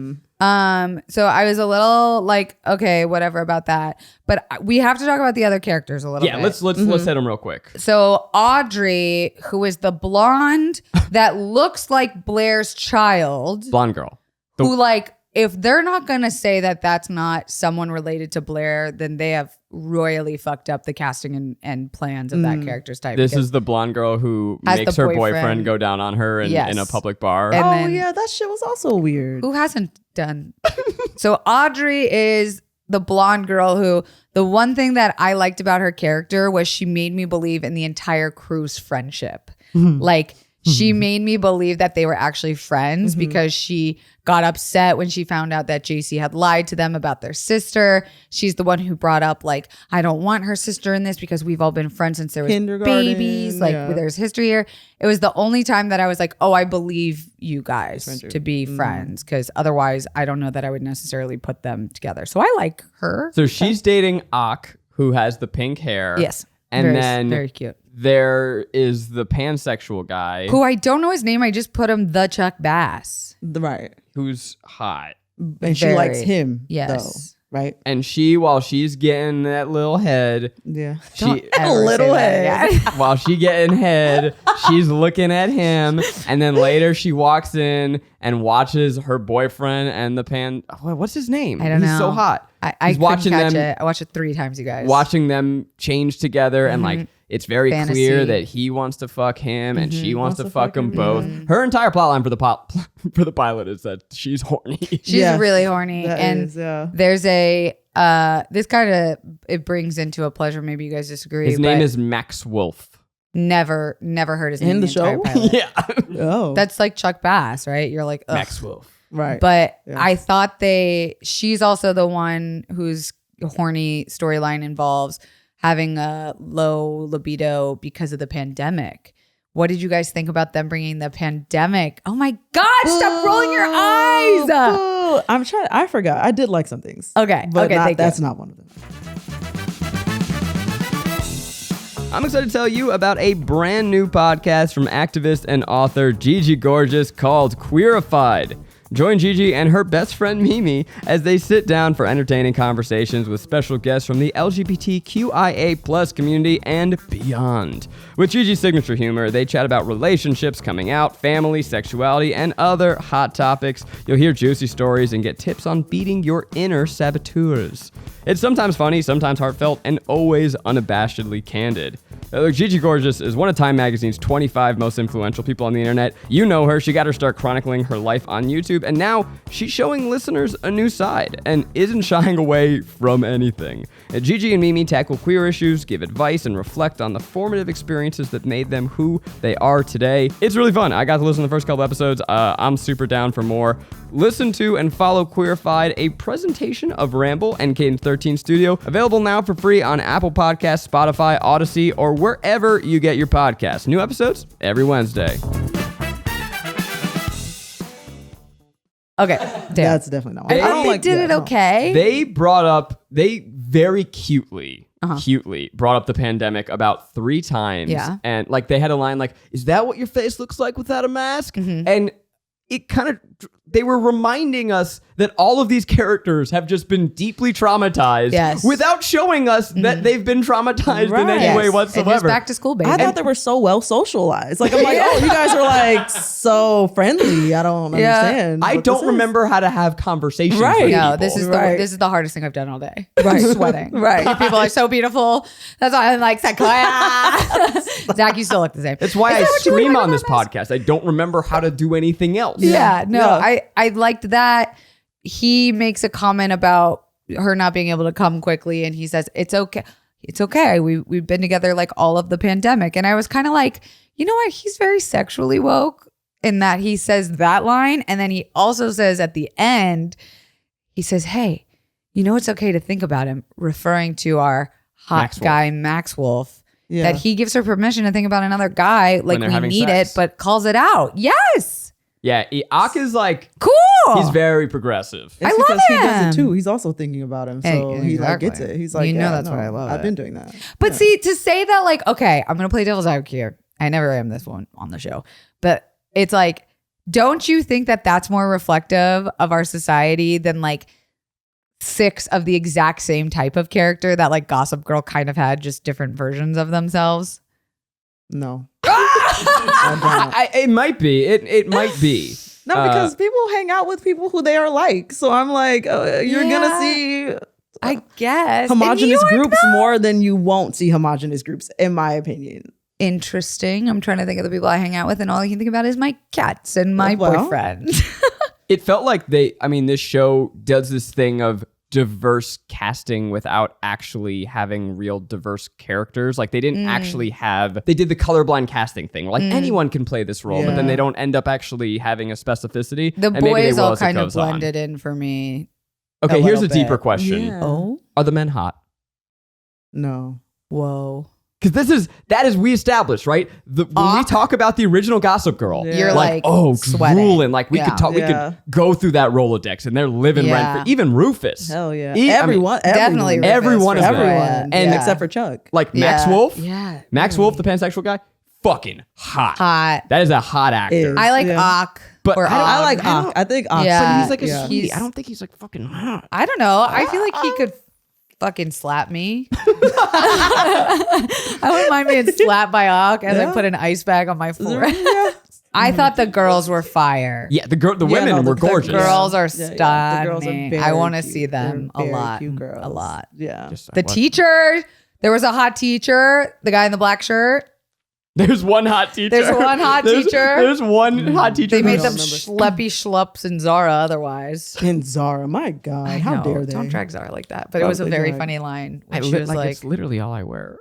So I was a little like, okay, whatever about that. But we have to talk about the other characters a little Yeah, bit. let's hit them real quick. So Audrey, who is the blonde that looks like Blair's child, Blonde girl. who like, if they're not going to say that that's not someone related to Blair, then they have royally fucked up the casting and plans of that character's type. This because- is the blonde girl who Has makes the her boyfriend. boyfriend go down on her in Yes. a public bar. And Oh then- yeah, that shit was also weird. who hasn't done. So Audrey is the blonde girl who, the one thing that I liked about her character was she made me believe in the entire crew's friendship. Like She made me believe that they were actually friends because she got upset when she found out that JC had lied to them about their sister. She's the one who brought up, like, I don't want her sister in this because we've all been friends since there was babies. Like, there's history here. It was the only time that I was like, oh, I believe you guys to be friends, because otherwise I don't know that I would necessarily put them together. So I like her. So she's dating Ak, who has the pink hair. Yes. And then very cute. There is the pansexual guy. Who I don't know his name. I just put him the Chuck Bass. Right. Who's hot. And she likes him, yes. though, right? And she, while she's getting that little head, she a little head. While she getting head, she's looking at him, and then later she walks in and watches her boyfriend and the what's his name? I don't know. He's so hot. I watching catch it. I watched it 3 times, you guys. Watching them change together and like. It's very clear that he wants to fuck him and she wants to fuck them both. Her entire plotline for the pilot is that she's horny. She's really horny. And there's a this kind of it brings into a pleasure. Maybe you guys disagree. His name is Max Wolf. Never heard his name in the show. Yeah. Oh, that's like Chuck Bass, right? You're like, ugh. Max Wolf, right? But I thought she's also the one whose horny storyline involves having a low libido because of the pandemic. What did you guys think about them bringing the pandemic? Oh my God, stop rolling your eyes. I forgot. I did like some things. Okay. But that's not one of them. I'm excited to tell you about a brand new podcast from activist and author Gigi Gorgeous called Queerified. Join Gigi and her best friend Mimi as they sit down for entertaining conversations with special guests from the LGBTQIA+ community and beyond. With Gigi's signature humor, they chat about relationships, coming out, family, sexuality, and other hot topics. You'll hear juicy stories and get tips on beating your inner saboteurs. It's sometimes funny, sometimes heartfelt, and always unabashedly candid. Gigi Gorgeous is one of Time Magazine's 25 most influential people on the internet. You know her. She got her start chronicling her life on YouTube, and now she's showing listeners a new side and isn't shying away from anything. Gigi and Mimi tackle queer issues, give advice, and reflect on the formative experiences that made them who they are today. It's really fun. I got to listen to the first couple episodes. I'm super down for more. Listen to and follow Queerified, a presentation of Ramble and Cadence 13 Studio, available now for free on Apple Podcasts, Spotify, Odyssey, or wherever you get your podcasts. New episodes every Wednesday. Okay, that's definitely not one. They did it okay. They very cutely brought up the pandemic about 3 times. Yeah. And like they had a line like, is that what your face looks like without a mask? And it kind of, they were reminding us that all of these characters have just been deeply traumatized without showing us that they've been traumatized in any way whatsoever. It's back to school, baby. I thought they were so well socialized. Like, I'm like, oh, you guys are like so friendly. I don't understand. I don't remember how to have conversations with people. No, this is the hardest thing I've done all day. Right. Sweating. Right. People are so beautiful. That's why I'm like, Sequoia. Zach, you still look the same. That's why I scream on this podcast. I don't remember how to do anything else. I liked that. He makes a comment about her not being able to come quickly, and he says, it's okay. We've been together like all of the pandemic. And I was kind of like, you know what? He's very sexually woke in that he says that line. And then he also says at the end, he says, hey, you know, it's okay to think about him, referring to our hot guy, Max Wolf. Yeah. That he gives her permission to think about another guy like we need it, but calls it out. Yes. Yeah, Ak is like cool. He's very progressive. It's because he does it too. He's also thinking about him, so he like gets it. He's like, that's what I love. I've been doing that. But see, to say that, like, okay, I'm gonna play devil's advocate here. I never am this one on the show, but it's like, don't you think that that's more reflective of our society than like 6 of the exact same type of character that like Gossip Girl kind of had, just different versions of themselves? No. It might be. It might be. No, because people hang out with people who they are like. So I'm like, you're gonna see, I guess, homogenous groups more than you won't see homogenous groups, in my opinion. Interesting. I'm trying to think of the people I hang out with, and all I can think about is my cats and my boyfriend. It felt like this show does this thing of diverse casting without actually having real diverse characters. Like they didn't actually they did the colorblind casting thing. Like anyone can play this role, but then they don't end up actually having a specificity. The and maybe they boys will all as it kind of goes on. blended in for me. Okay, here's a little deeper bit. question. Yeah. Oh, Are the men hot? No. whoa. Because that is we established, right? When we talk about the original Gossip Girl, Yeah. You're like sweating. drooling. Like we Yeah. could talk, we Yeah. could go through that Rolodex, and they're living Yeah. rent free. Even Rufus, Hell yeah. Everyone, Definitely Rufus everyone for is sure. there. Everyone. And except for Chuck. like Max Yeah. Wolf, Yeah. Max Wolf, the pansexual guy, fucking hot. Hot. That is a hot actor. Is. I like Yeah. Ak. But or I don't- I Og. like Ak. I think Ak. Yeah. But he's like a Yeah. sweetie. I don't think he's like fucking hot. I don't know. I feel like he could fucking slap me. I wouldn't mind being slapped by Ak and then Yeah. put an ice bag on my forehead. I thought the girls were fire. Yeah, the Yeah, women no, were the gorgeous. girls are Yeah, stunning. yeah. The girls are I very want to cute. see them They're a very lot. cute girls. A lot. Yeah. The teacher, there was a hot teacher, the guy in the black shirt. There's one hot teacher. There's one hot teacher. There's one hot teacher. They made who's- them remember. schleppy schlups in Zara otherwise. And Zara, my God, I how know, dare they? don't drag Zara like that. But it was a Probably very drag. funny line. I When she li- was like, like, it's literally all I wear.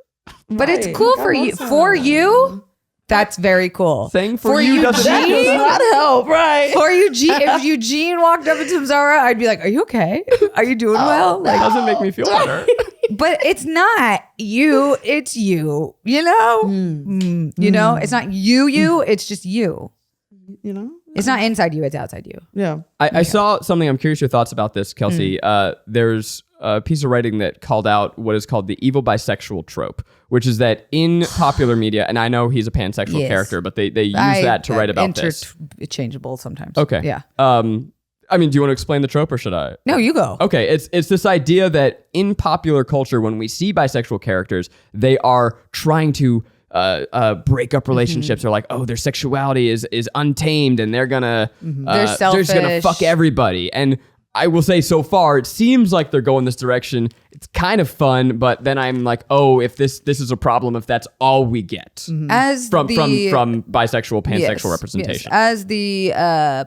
but it's Right. cool God for you. bless For her. you, that's very cool. Saying for you doesn't Eugene? mean Does not help, right? For Eugene, if Eugene walked up into Zara, I'd be like, "Are you okay? Are you doing well?" That Like, doesn't make me feel better. but it's not you. It's you. You know. You know. It's not you. It's just you. You know? It's not inside you. It's outside you. Yeah. I saw something. I'm curious your thoughts about this, Kelsey. There's a piece of writing that called out what is called the evil bisexual trope, which is that in popular media, and I know he's a pansexual Yes. character, but they use that to write about this. Interchangeable sometimes. Okay. Yeah. I mean, do you want to explain the trope or should I? No, you go. Okay, it's this idea that in popular culture, when we see bisexual characters, they are trying to break up relationships. Or like, oh, their sexuality is untamed, and they're gonna They're just gonna selfish. fuck everybody. And I will say, so far, it seems like they're going this direction. It's kind of fun, but then I'm like, oh, if this is a problem, if that's all we get As from the, bisexual, pansexual Yes, representation. yes. As the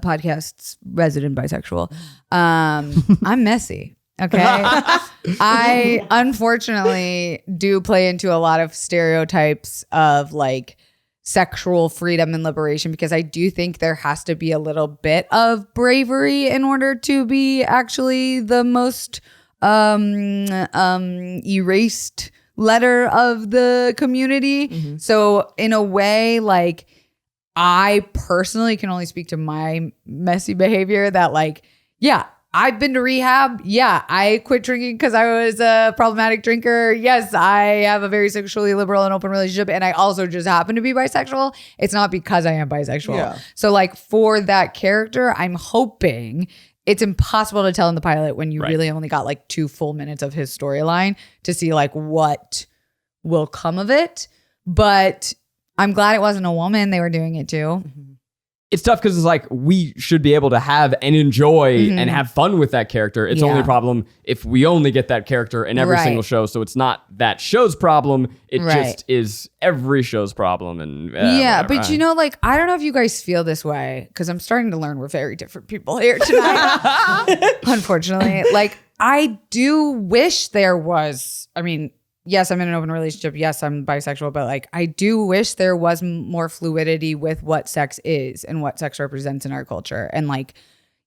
podcast's resident bisexual, I'm messy. Okay. I unfortunately do play into a lot of stereotypes of like sexual freedom and liberation because I do think there has to be a little bit of bravery in order to be actually the most erased letter of the community. So in a way, like I personally can only speak to my messy behavior that like, yeah, I've been to rehab. Yeah, I quit drinking because I was a problematic drinker. Yes, I have a very sexually liberal and open relationship. And I also just happen to be bisexual. It's not because I am bisexual. Yeah. So like for that character, I'm hoping it's impossible to tell in the pilot when you Right. really only got like 2 full minutes of his storyline to see like what will come of it. But I'm glad it wasn't a woman. They were doing it too. It's tough because it's like we should be able to have and enjoy and have fun with that character. It's only a Yeah. problem if we only get that character in every Right. single show. So it's not that show's problem. It Right. just is every show's problem. And Yeah, whatever. but you know, like, I don't know if you guys feel this way because I'm starting to learn we're very different people here tonight. Unfortunately, like, I do wish there was, I mean, yes, I'm in an open relationship. Yes, I'm bisexual, but like, I do wish there was more fluidity with what sex is and what sex represents in our culture. And like,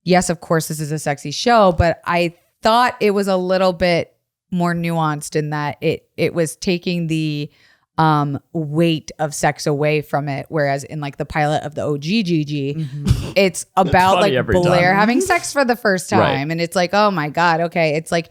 yes, of course, this is a sexy show, but I thought it was a little bit more nuanced in that it was taking the weight of sex away from it. Whereas in like the pilot of the OG Gigi, it's about funny like every Blair time. having sex for the first time. Right. And it's like, oh my God, okay. It's like,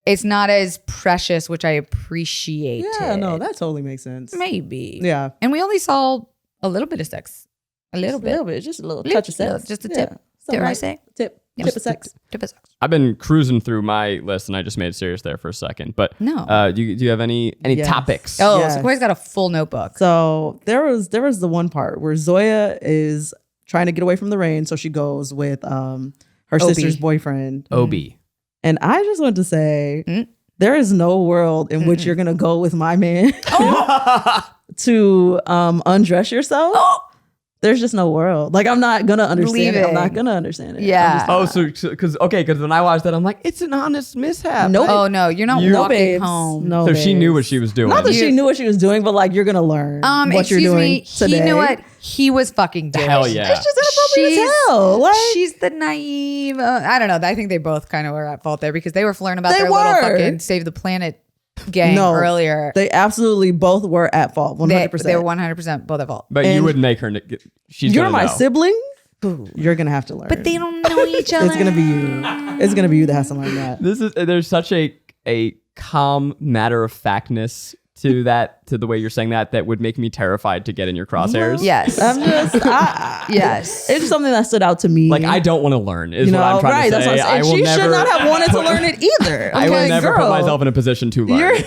it's not as precious, which I appreciate. Yeah, no, that totally makes sense. Maybe. Yeah. And we only saw a little bit of sex. A little Just a little bit. bit, just a little Little- touch of sex. just a Yeah, tip. something Dare I like- say? Tip. Yeah. Tip of sex. Tip of sex. I've been cruising through my list and I just made it serious there for a second. But No. do you have any Yes. topics? Oh, Yes. Sequoia's got a full notebook. So there was the one part where Zoya is trying to get away from the rain, so she goes with her sister's boyfriend. Obi. And I just want to say, Mm. there is no world in which you're gonna go with my man Oh. to undress yourself There's just no world. Like, I'm not gonna understand it. I'm not Leaving. gonna understand it. Yeah. Oh, so because when I watched that, I'm like, it's an honest mishap. Nope. Oh no, you're not You- walking babes. home. No, So she knew babes. what she was doing. Not that You- she knew what she was doing, but like, you're gonna learn what you're excuse doing me, today. he knew what he was fucking doing. Hell yeah. It's just inappropriate She's- as hell. Like, She's the naive. I don't know. I think they both kind of were at fault there because they were flirting about They their little were. fucking Save the Planet gang No. earlier. they absolutely both were at fault. 100%. They were 100% both at fault. But you And would make her. She's You're gonna my know. sibling. You're gonna have to learn. But they don't know each other. It's gonna be you. It's gonna be you that has to learn that. There's such a calm matter of factness to the way you're saying that would make me terrified to get in your crosshairs. Yes. I'm just. Yes. It's something that stood out to me. Like, I don't want to learn is you know, what I'm trying right? to That's say. what I'm saying. I will She never should not have wanted to learn it either. I will Okay, never put girl, myself in a position to learn.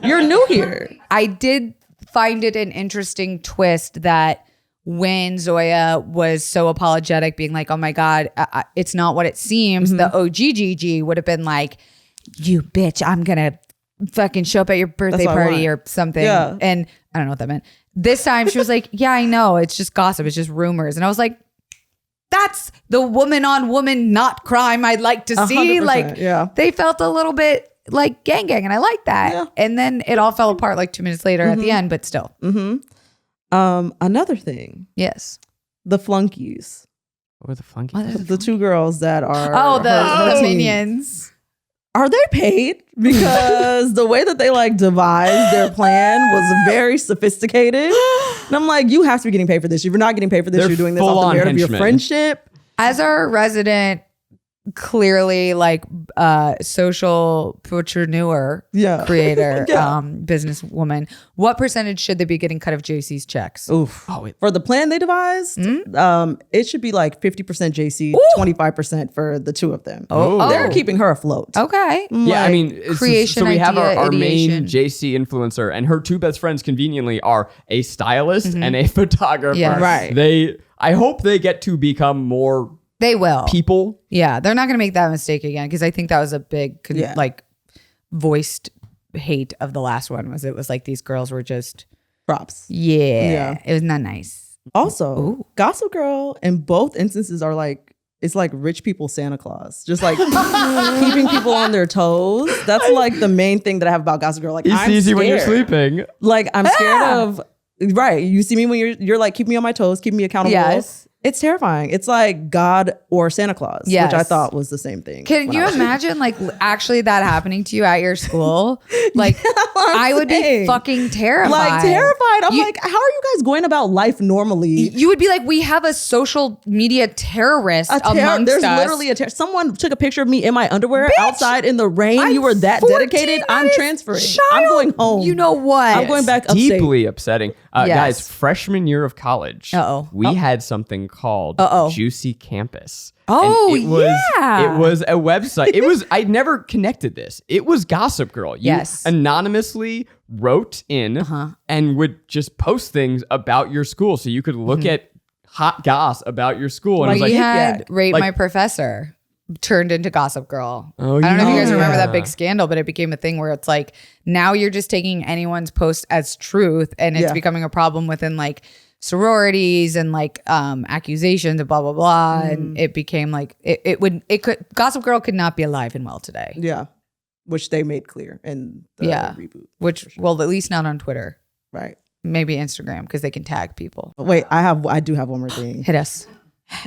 You're new here. I did find it an interesting twist that when Zoya was so apologetic, being like, oh my God, it's not what it seems, the OG Gigi would have been like, you bitch, I'm going to fucking show up at your birthday what I party want. or something. Yeah. And I don't know what that meant. This time she was like, yeah, I know. It's just gossip. It's just rumors. And I was like, that's the woman on woman not crime I'd like to see. 100%, Like, yeah. they felt a little bit like gang, and I like that. Yeah. And then it all fell apart like 2 minutes later at the end, but still. Another thing, Yes. the flunkies, What were the funky? the two girls that are The team. minions. Are they paid? Because the way that they like devised their plan was very sophisticated. And I'm like, you have to be getting paid for this. If you're not getting paid for this, They're you're doing this off the full-on merit of your henchmen. friendship. As our resident, clearly like social entrepreneur Yeah. creator, Yeah. businesswoman, what percentage should they be getting cut of JC's checks? Oof. Oh, wait. For the plan they devised, it should be like 50% JC, 25% for the two of them. Oh. They're keeping her afloat. Okay. Yeah, I Like, mean, it's- creation, so we have idea, our main ideation. JC influencer, and her two best friends conveniently are a stylist and a photographer. Yes. Right. I hope they get to become more They will. people. Yeah, they're not going to make that mistake again because I think that was a big Yeah. like voiced hate of the last one. Was it was like these girls were just Props. yeah. It was not nice. Also, Gossip Girl in both instances are like, it's like rich people Santa Claus, just like keeping people on their toes. That's like the main thing that I have about Gossip Girl. Like, He I'm sees you scared. when you're sleeping. Like, I'm scared of. Right, you see me when you're like, keep me on my toes, keep me accountable. Yes. It's terrifying. It's like God or Santa Claus, Yes. which I thought was the same thing. Can when you I was- imagine like actually that happening to you at your school? Like I would be saying. fucking terrified. Like terrified. I'm You- like, how are you guys going about life normally? You would be like, we have a social media terrorist amongst There's us. literally a someone took a picture of me in my underwear outside in the rain. I'm You were that 14, dedicated. I'm that is transferring. child. I'm going home. You know what? I'm going back upstate. Deeply upsetting. Yes. Guys, freshman year of college, Uh-oh. we had something called Juicy Campus. Oh, And it was, yeah. It was a website. I never connected this. It was Gossip Girl. You Yes. anonymously wrote in and would just post things about your school. So you could look at hot goss about your school. And Well, it was you like, had Rate Like- My Professor turned into Gossip Girl. Oh, I don't know if you guys yeah. remember that big scandal, but it became a thing where it's like now you're just taking anyone's post as truth and it's Yeah. becoming a problem within like sororities and like accusations and blah blah blah. And it became like it could Gossip Girl could not be alive and well today. Yeah, which they made clear in the reboot. Which well at least not on Twitter. Right. Maybe Instagram because they can tag people. Wait, I do have one more thing. Hit us.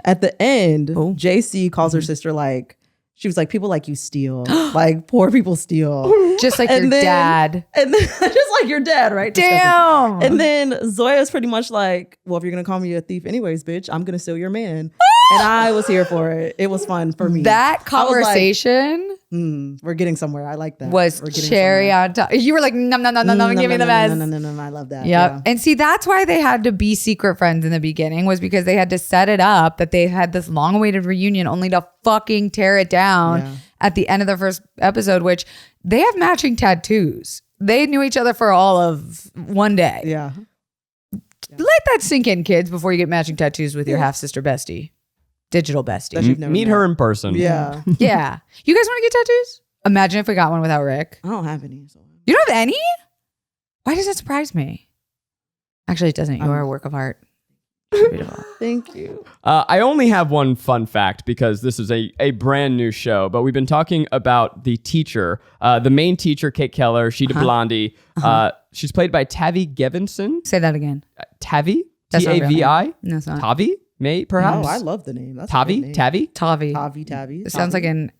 At the end, JC calls her sister like, she was like, people like you steal. Like poor people steal. Just like And your then- dad. And then just like your dad, right? Disgusting. Damn. And then Zoya's pretty much like, well, if you're gonna call me a thief anyways, bitch, I'm gonna steal your man. And I was here for it. It was fun for me. That I was like, conversation we're getting somewhere. I like that. was We're getting cherry somewhere. on top. You were like, no, give me the best. No, I love that. Yep. Yeah. And see, that's why they had to be secret friends in the beginning, was because they had to set it up that they had this long awaited reunion only to fucking tear it down Yeah. at the end of the first episode, which they have matching tattoos. They knew each other for all of one day. Yeah. Let that sink in, kids, before you get matching tattoos with your half sister bestie, digital bestie. That you've never meet met. her in person. Yeah. Yeah. You guys want to get tattoos? Imagine if we got one without Rick. I don't have any. So. You don't have any? Why does that surprise me? Actually, it doesn't. You are a work of art. Beautiful. Thank you. I only have one fun fact because this is a brand new show, but we've been talking about the teacher, the main teacher, Kate Keller. She did Blondie. She's played by Tavi Gevinson. Say that again. Tavi? That's not real T-A-V-I? name. No, it's not. Tavi? May, perhaps? Oh, I love the name. That's a Tavi? good name. Tavi? Tavi. Tavi. It sounds like an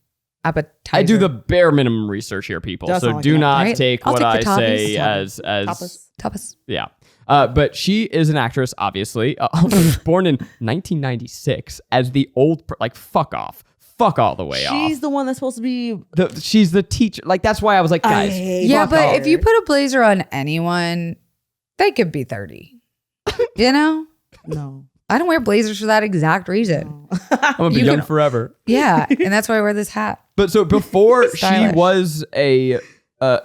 appetizer. I do the bare minimum research here, people. Does So sound like do that. not Right? take I'll what take I the say Tavis. as Tapas. yeah. But she is an actress, obviously. Born in 1996 as the old, fuck off. Fuck all the way off. She's the one that's supposed to be. She's the teacher. Like, that's why I was like, guys. Yeah, fuck but off. if you put a blazer on anyone, they could be 30. You know? No. I don't wear blazers for that exact reason. I'm going to be you young can- forever. Yeah, and that's why I wear this hat. But so before she Stylish. was an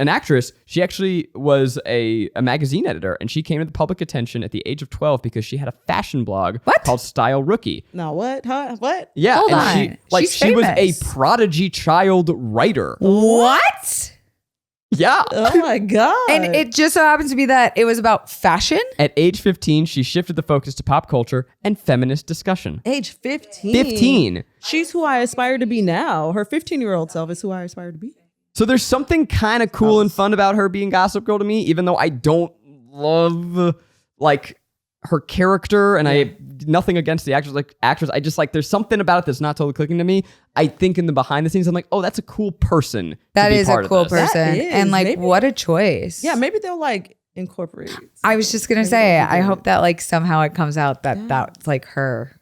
actress, she actually was a magazine editor, and she came to the public attention at the age of 12 because she had a fashion blog called Style Rookie. No, what? Huh? What? Yeah, Hold and on. She's she was a famous. prodigy child writer. What? Yeah. Oh my God. And it just so happens to be that it was about fashion. At age 15, she shifted the focus to pop culture and feminist discussion. age 15. 15. She's who I aspire to be now. Her 15-year-old self is who I aspire to be. So there's something kind of cool and fun about her being Gossip Girl to me, even though I don't love her character, and I nothing against the actress. I just there's something about it that's not totally clicking to me. I think in the behind the scenes, I'm like, oh, that's a cool person. That to be is a part of cool this. person. That is, And maybe. what a choice. Yeah, maybe they'll incorporate. I was just going to say, I hope that somehow it comes out that that's her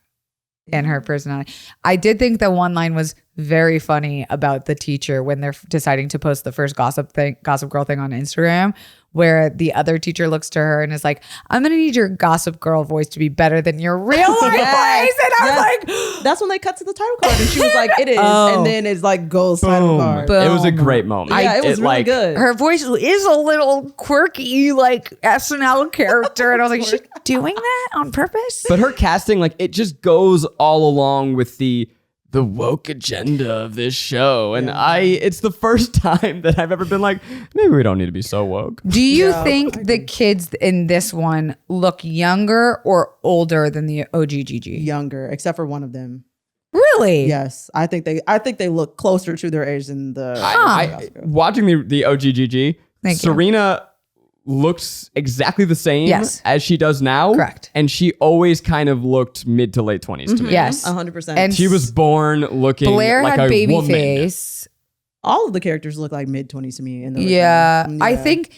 and her personality. I did think that one line was very funny about the teacher when they're deciding to post the first Gossip Girl thing on Instagram, where the other teacher looks to her and is like, I'm going to need your Gossip Girl voice to be better than your real life voice. And I was like, that's when they cut to the title card, and she was like, it is. Oh. And then it's goes title card. Boom. It was a great moment. Yeah, it was really good. her voice is a little quirky, SNL character. And I was like, is she doing that on purpose? But her casting, it just goes all along with the woke agenda of this show. And it's the first time that I've ever been like, maybe we don't need to be so woke. Do you think the kids in this one look younger or older than the OG Gigi? Younger, except for one of them. Really? Yes, I think they look closer to their age than the. Watching the OG Gigi, Thank you. Serena looks exactly the same Yes. as she does now. Correct. And she always kind of looked mid to late 20s to me. Yes. 100%. And She was born looking Blair like had a baby woman. face. all of the characters look like mid-20s to me. In the Yeah. original. I think,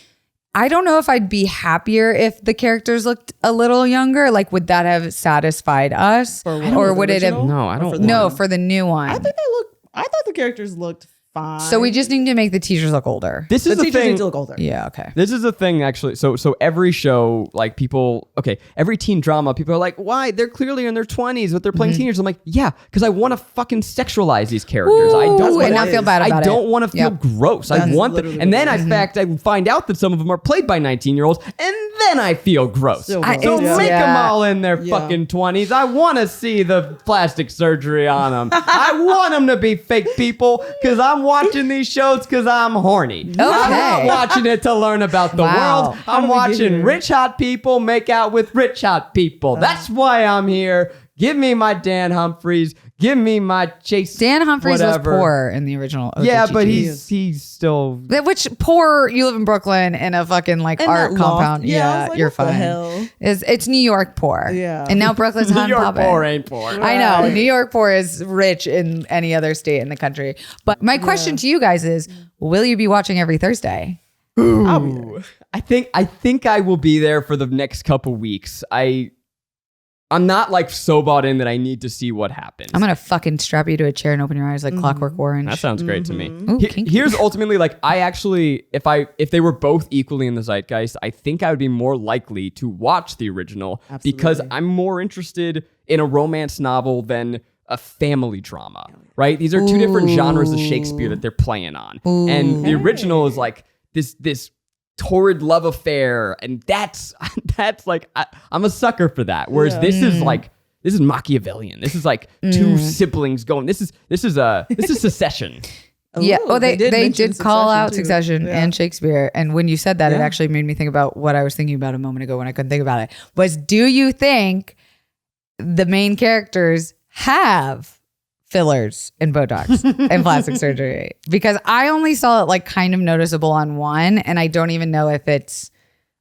I don't know if I'd be happier if the characters looked a little younger. Would that have satisfied us? Or would it have? No, I don't No, for the new one. I thought the characters looked fine. So we just need to make the teachers look older. This the is the teachers thing. need to look older. Yeah, okay. This is the thing, actually. So every show, every teen drama, people are like, why? They're clearly in their 20s, but they're playing teenagers. I'm like, yeah, because I want to fucking sexualize these characters. I Ooh, don't and wanna- not feel bad about I it. don't want to feel Yep. gross. I That's want them. literally And then, what in fact, I find out that some of them are played by 19-year-olds, and then I feel gross. Still I- gross. So Yeah. make them all in their Yeah. fucking 20s. I want to see the plastic surgery on them. I want them to be fake people because I'm watching these shows because I'm horny. I'm not watching it to learn about the Wow. world. I'm did we get watching here? rich hot people make out with rich hot people. That's why I'm here. Give me my Dan Humphries. Give me my Chase. Dan Humphries whatever. was poor in the original OG Yeah, but Gigi. he's still. Which poor, you live in Brooklyn in a fucking And art that loft. compound. I Yeah, was like, you're what the fine. hell? It's New York poor. Yeah. And now Brooklyn's hot New and York poppin'. poor ain't poor. I know. New York poor is rich in any other state in the country. But my question to you guys is, will you be watching every Thursday? Ooh. I think I will be there for the next couple weeks. I'm not so bought in that I need to see what happens. I'm going to fucking strap you to a chair and open your eyes like Clockwork Orange. That sounds great to me. Ooh, kinky. Here's ultimately I actually, if they were both equally in the zeitgeist, I think I would be more likely to watch the original because I'm more interested in a romance novel than a family drama, right? These are two different genres of Shakespeare that they're playing on. And the original is this torrid love affair, and that's I'm a sucker for that. Whereas this is Machiavellian. This is two siblings going. This is secession. Yeah. Ooh, Oh, they mention did call out too. Succession Yeah. and Shakespeare. And when you said that, it actually made me think about what I was thinking about a moment ago when I couldn't think about it. Was, do you think the main characters have fillers and Botox and plastic surgery, because I only saw it like kind of noticeable on one, and I don't even know if it's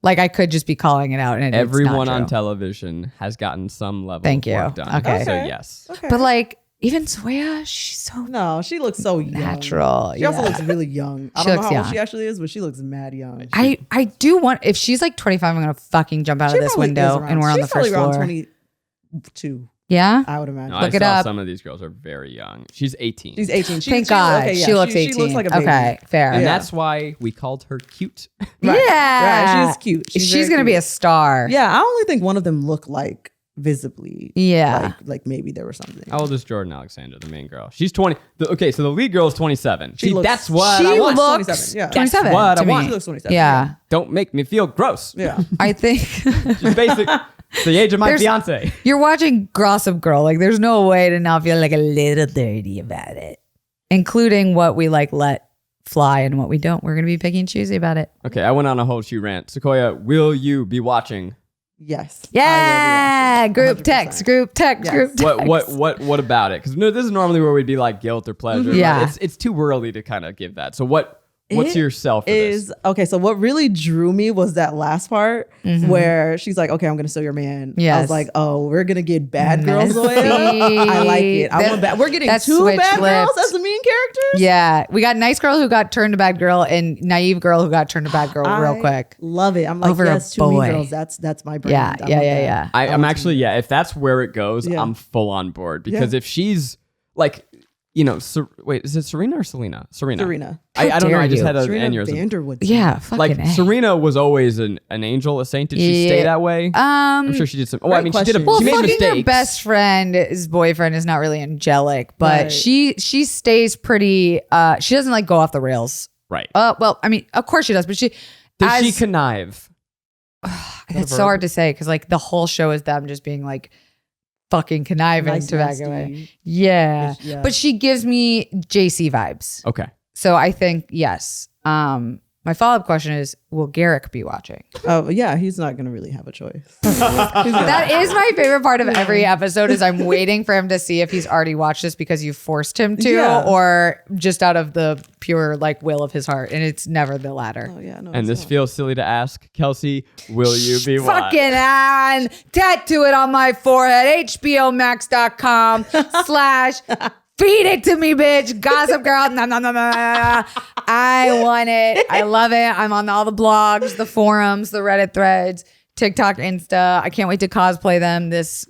like, I could just be calling it out. And everyone it's not on true. television has gotten some level Thank of you. work done. Okay. So yes. Okay. But like, even Sequoia, she's so No, she looks so young. natural. She also looks really young. I She don't know looks how old young. she actually is, but she looks mad young. I do want, if she's like 25, I'm gonna fucking jump out of this window and we're on the first she's probably floor. around 22, Yeah. I would imagine. No, Look I it saw up. some of these girls are very young. She's 18. She's 18. Thank God. okay, yeah, she looks 18. She looks like a baby. Okay, fair. and Yeah. that's why we called her cute. Yeah. Right, she's cute. She's very gonna be cute. a star. Yeah, I only think one of them look like visibly. Yeah. Like maybe there was something. How old is Jordan Alexander, the main girl? She's 20. Okay, so the lead girl is 27. She See, looks- that's what She I want. looks 27, yeah. 27 what to I want. me. She looks 27. Yeah. Don't make me feel gross. Yeah. I think She's basic. The age of my There's- fiance. you're watching Gossip Girl. Like, there's no way to not feel like a little dirty about it, including what we like let fly and what we don't. We're gonna be picky and choosy about it. Okay, I went on a whole shoe rant. Sequoia, will you be watching? Yes. Yeah, I will be group watching. text, group text, Yes. group text. What about it? Because no, this is normally where we'd be like guilt or pleasure. but Yeah. it's too early to kind of give that. So what's It your sell for this? Is okay. So what really drew me was that last part where she's like, "Okay, I'm gonna steal your man." I Yes. was like, "Oh, we're gonna get bad girls Messy. Zoya. I like it. I That- want bad. We're getting that two switch bad girls flipped. as the main characters." Yeah, we got nice girl who got turned to bad girl and naive girl who got turned to bad girl real I quick. Love it. I'm like, Over a yes, two mean boy. girls. That's my brand. Yeah, I want that. yeah. I'm actually, yeah, if that's where it goes, Yeah. I'm full on board. Because Yeah. if she's like, you know, wait, is it Serena or Selena? Serena. Serena. I don't know. dare I just you. had an Serena aneurysm. Vanderwood. Yeah, fucking Like A. Serena was always an angel, a saint. Did she stay Yeah. that way? I'm sure she did some. Oh, I great mean, she did. question. Well, She made fucking mistakes. her best friend, his boyfriend, is not really angelic, but Right. she stays pretty. She doesn't like go off the rails. Right. Well, I mean, of course she does, but she. Does as- she connive? It's so hard to say because like the whole show is them just being like fucking conniving Nice, to back nasty. away. Yeah. Yeah. But she gives me JC vibes. Okay. So I think yes. My follow-up question is, will Garrick be watching? Oh yeah, he's not gonna really have a choice. That is my favorite part of every episode is I'm waiting for him to see if he's already watched this because you forced him to Yeah. or just out of the pure like will of his heart. And it's never the latter. Oh yeah, no. And it's this not. feels silly to ask. Kelsey, will you be watching? Fucking on. Tattoo it on my forehead. HBOMax.com / feed it to me, bitch. Gossip Girl. Nah, nah, nah, nah. I want it. I love it. I'm on all the blogs, the forums, the Reddit threads, TikTok, Insta. I can't wait to cosplay them this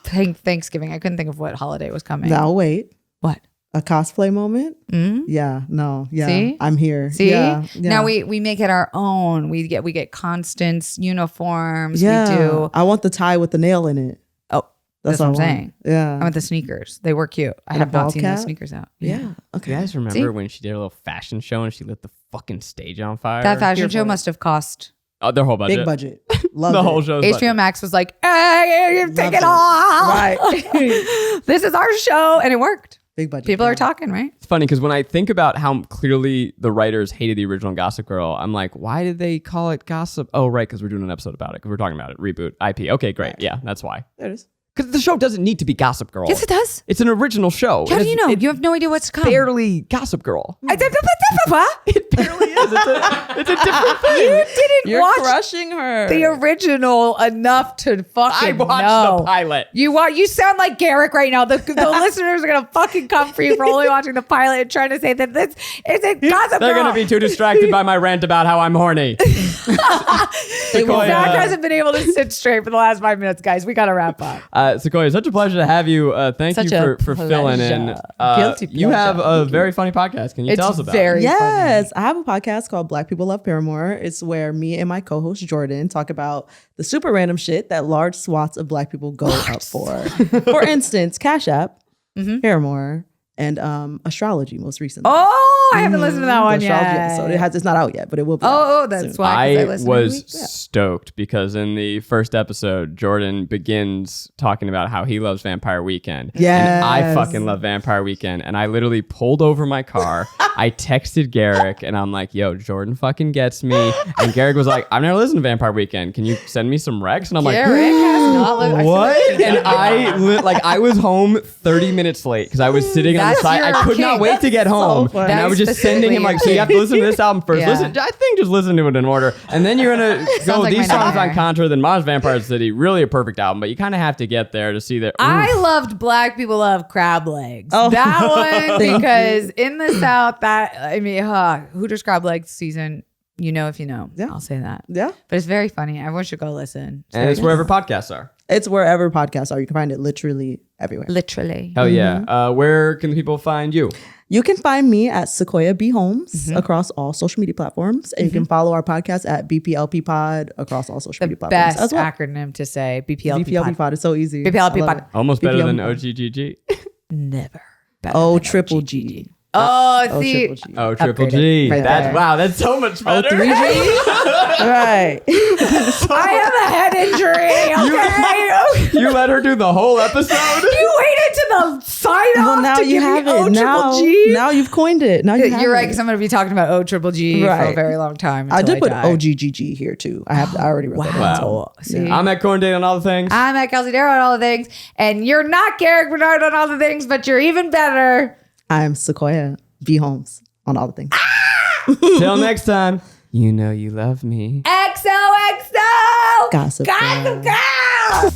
Thanksgiving. I couldn't think of what holiday was coming. Now wait, What? a cosplay moment. Mm? Yeah, no, yeah. See? I'm here. See? Yeah, Now we make it our own. We get Constance uniforms. Yeah. We do. I want the tie with the nail in it. Oh, that's what all I'm I want. saying. Yeah. I want the sneakers. They were cute. I And a have not ball seen those cap? sneakers out. Yeah. Okay. You guys remember See? when she did a little fashion show and she lit the fucking stage on fire? That fashion Here show for it. must have cost. Oh, their whole budget. Big budget. Love The it. whole show's HBO budget. Max was like, hey, you take Love it all. Right. This is our show. And it worked. Big budget. People yeah. are talking, right? It's funny because when I think about how clearly the writers hated the original Gossip Girl, I'm like, why did they call it Gossip? Oh, right, because we're doing an episode about it. Because we're talking about it. Reboot, IP. Okay, great. Yeah, that's why. There it is. Because the show doesn't need to be Gossip Girl. Yes, it does. It's an original show. How It do is- you know? It's You have no idea what's to come. barely Gossip Girl. What? It barely is. It's a different thing. You didn't You're watch crushing her. the original enough to fucking I watched know. the pilot. You sound like Garrick right now. The listeners are gonna fucking come for you for only watching the pilot and trying to say that this isn't Gossip They're Girl. going to be too distracted by my rant about how I'm horny. Sequoia, Zach hasn't been able to sit straight for the last 5 minutes, guys. We gotta wrap up. Sequoia, such a pleasure to have you. Thank Such you a for filling in. pleasure. Guilty You have pleasure. a very funny podcast. Can you It's tell us about very it? Yes, I have a podcast called Black People Love Paramore. It's where me and my co-host Jordan talk about the super random shit that large swaths of Black people go up for. For instance, Cash App, Paramore, and astrology most recently. Oh, I haven't listened to that one the astrology yet. episode. It's not out yet, but it will be. out Oh, that's soon. why. 'Cause I listen was every week. stoked because in the first episode, Jordan begins talking about how he loves Vampire Weekend. And I Yes. fucking love Vampire Weekend. And I literally pulled over my car. I texted Garrick and I'm like, yo, Jordan fucking gets me. And Garrick was like, I've never listened to Vampire Weekend. Can you send me some recs? And I'm like, Garrick has not listened. what? And I was home 30 minutes late because I was sitting on the That's side. I your could not king. wait to get home. funny. And I was just sending him like, so you have to listen to this album first. Yeah. I think just listen to it in order. And then you're going to go, Sounds like these my songs on nightmare. Contra, then Modern Vampire City. Really a perfect album, but you kind of have to get there to see that. I loved Black People Love Crab Legs. Oh. That one, Thank because in the South, Hooters Crab Legs season, you know if you know. Yeah. I'll say that. Yeah. But it's very funny. Everyone should go listen. And it's wherever podcasts are. It's wherever podcasts are. You can find it literally everywhere. Literally. Hell yeah. Where can people find you? You can find me at Sequoia B Holmes across all social media platforms. And you can follow our podcast at BPLP Pod across all social media platforms Best as well. acronym to say. BPLP, BPLP pod. Pod is so easy. BPLP I love Pod. it. Almost better BPLP than Pod. OGGG. Never. better O than triple OGGG. G. Oh, see. Triple G. Oh, Triple Upgraded G. right That's there. wow. That's so much better. 3G? Right. I have a head injury. Okay. You let her do the whole episode. You waited to the sign off Well, now to you give have me it. O Now, triple G. now you've coined it. Now you have You're right, it. because I'm going to be talking about O triple G for a Right. very long time. I until did put die. OGGG here too. I already wrote that down. Wow. See? I'm at Corn Date on all the things. I'm at Kelsey Darragh on all the things, and you're not Garrick Bernard on all the things, but you're even better. I'm Sequoia B Holmes on all the things. Till next time, you know you love me. XOXO! Gossip Gossip Girl. Girl!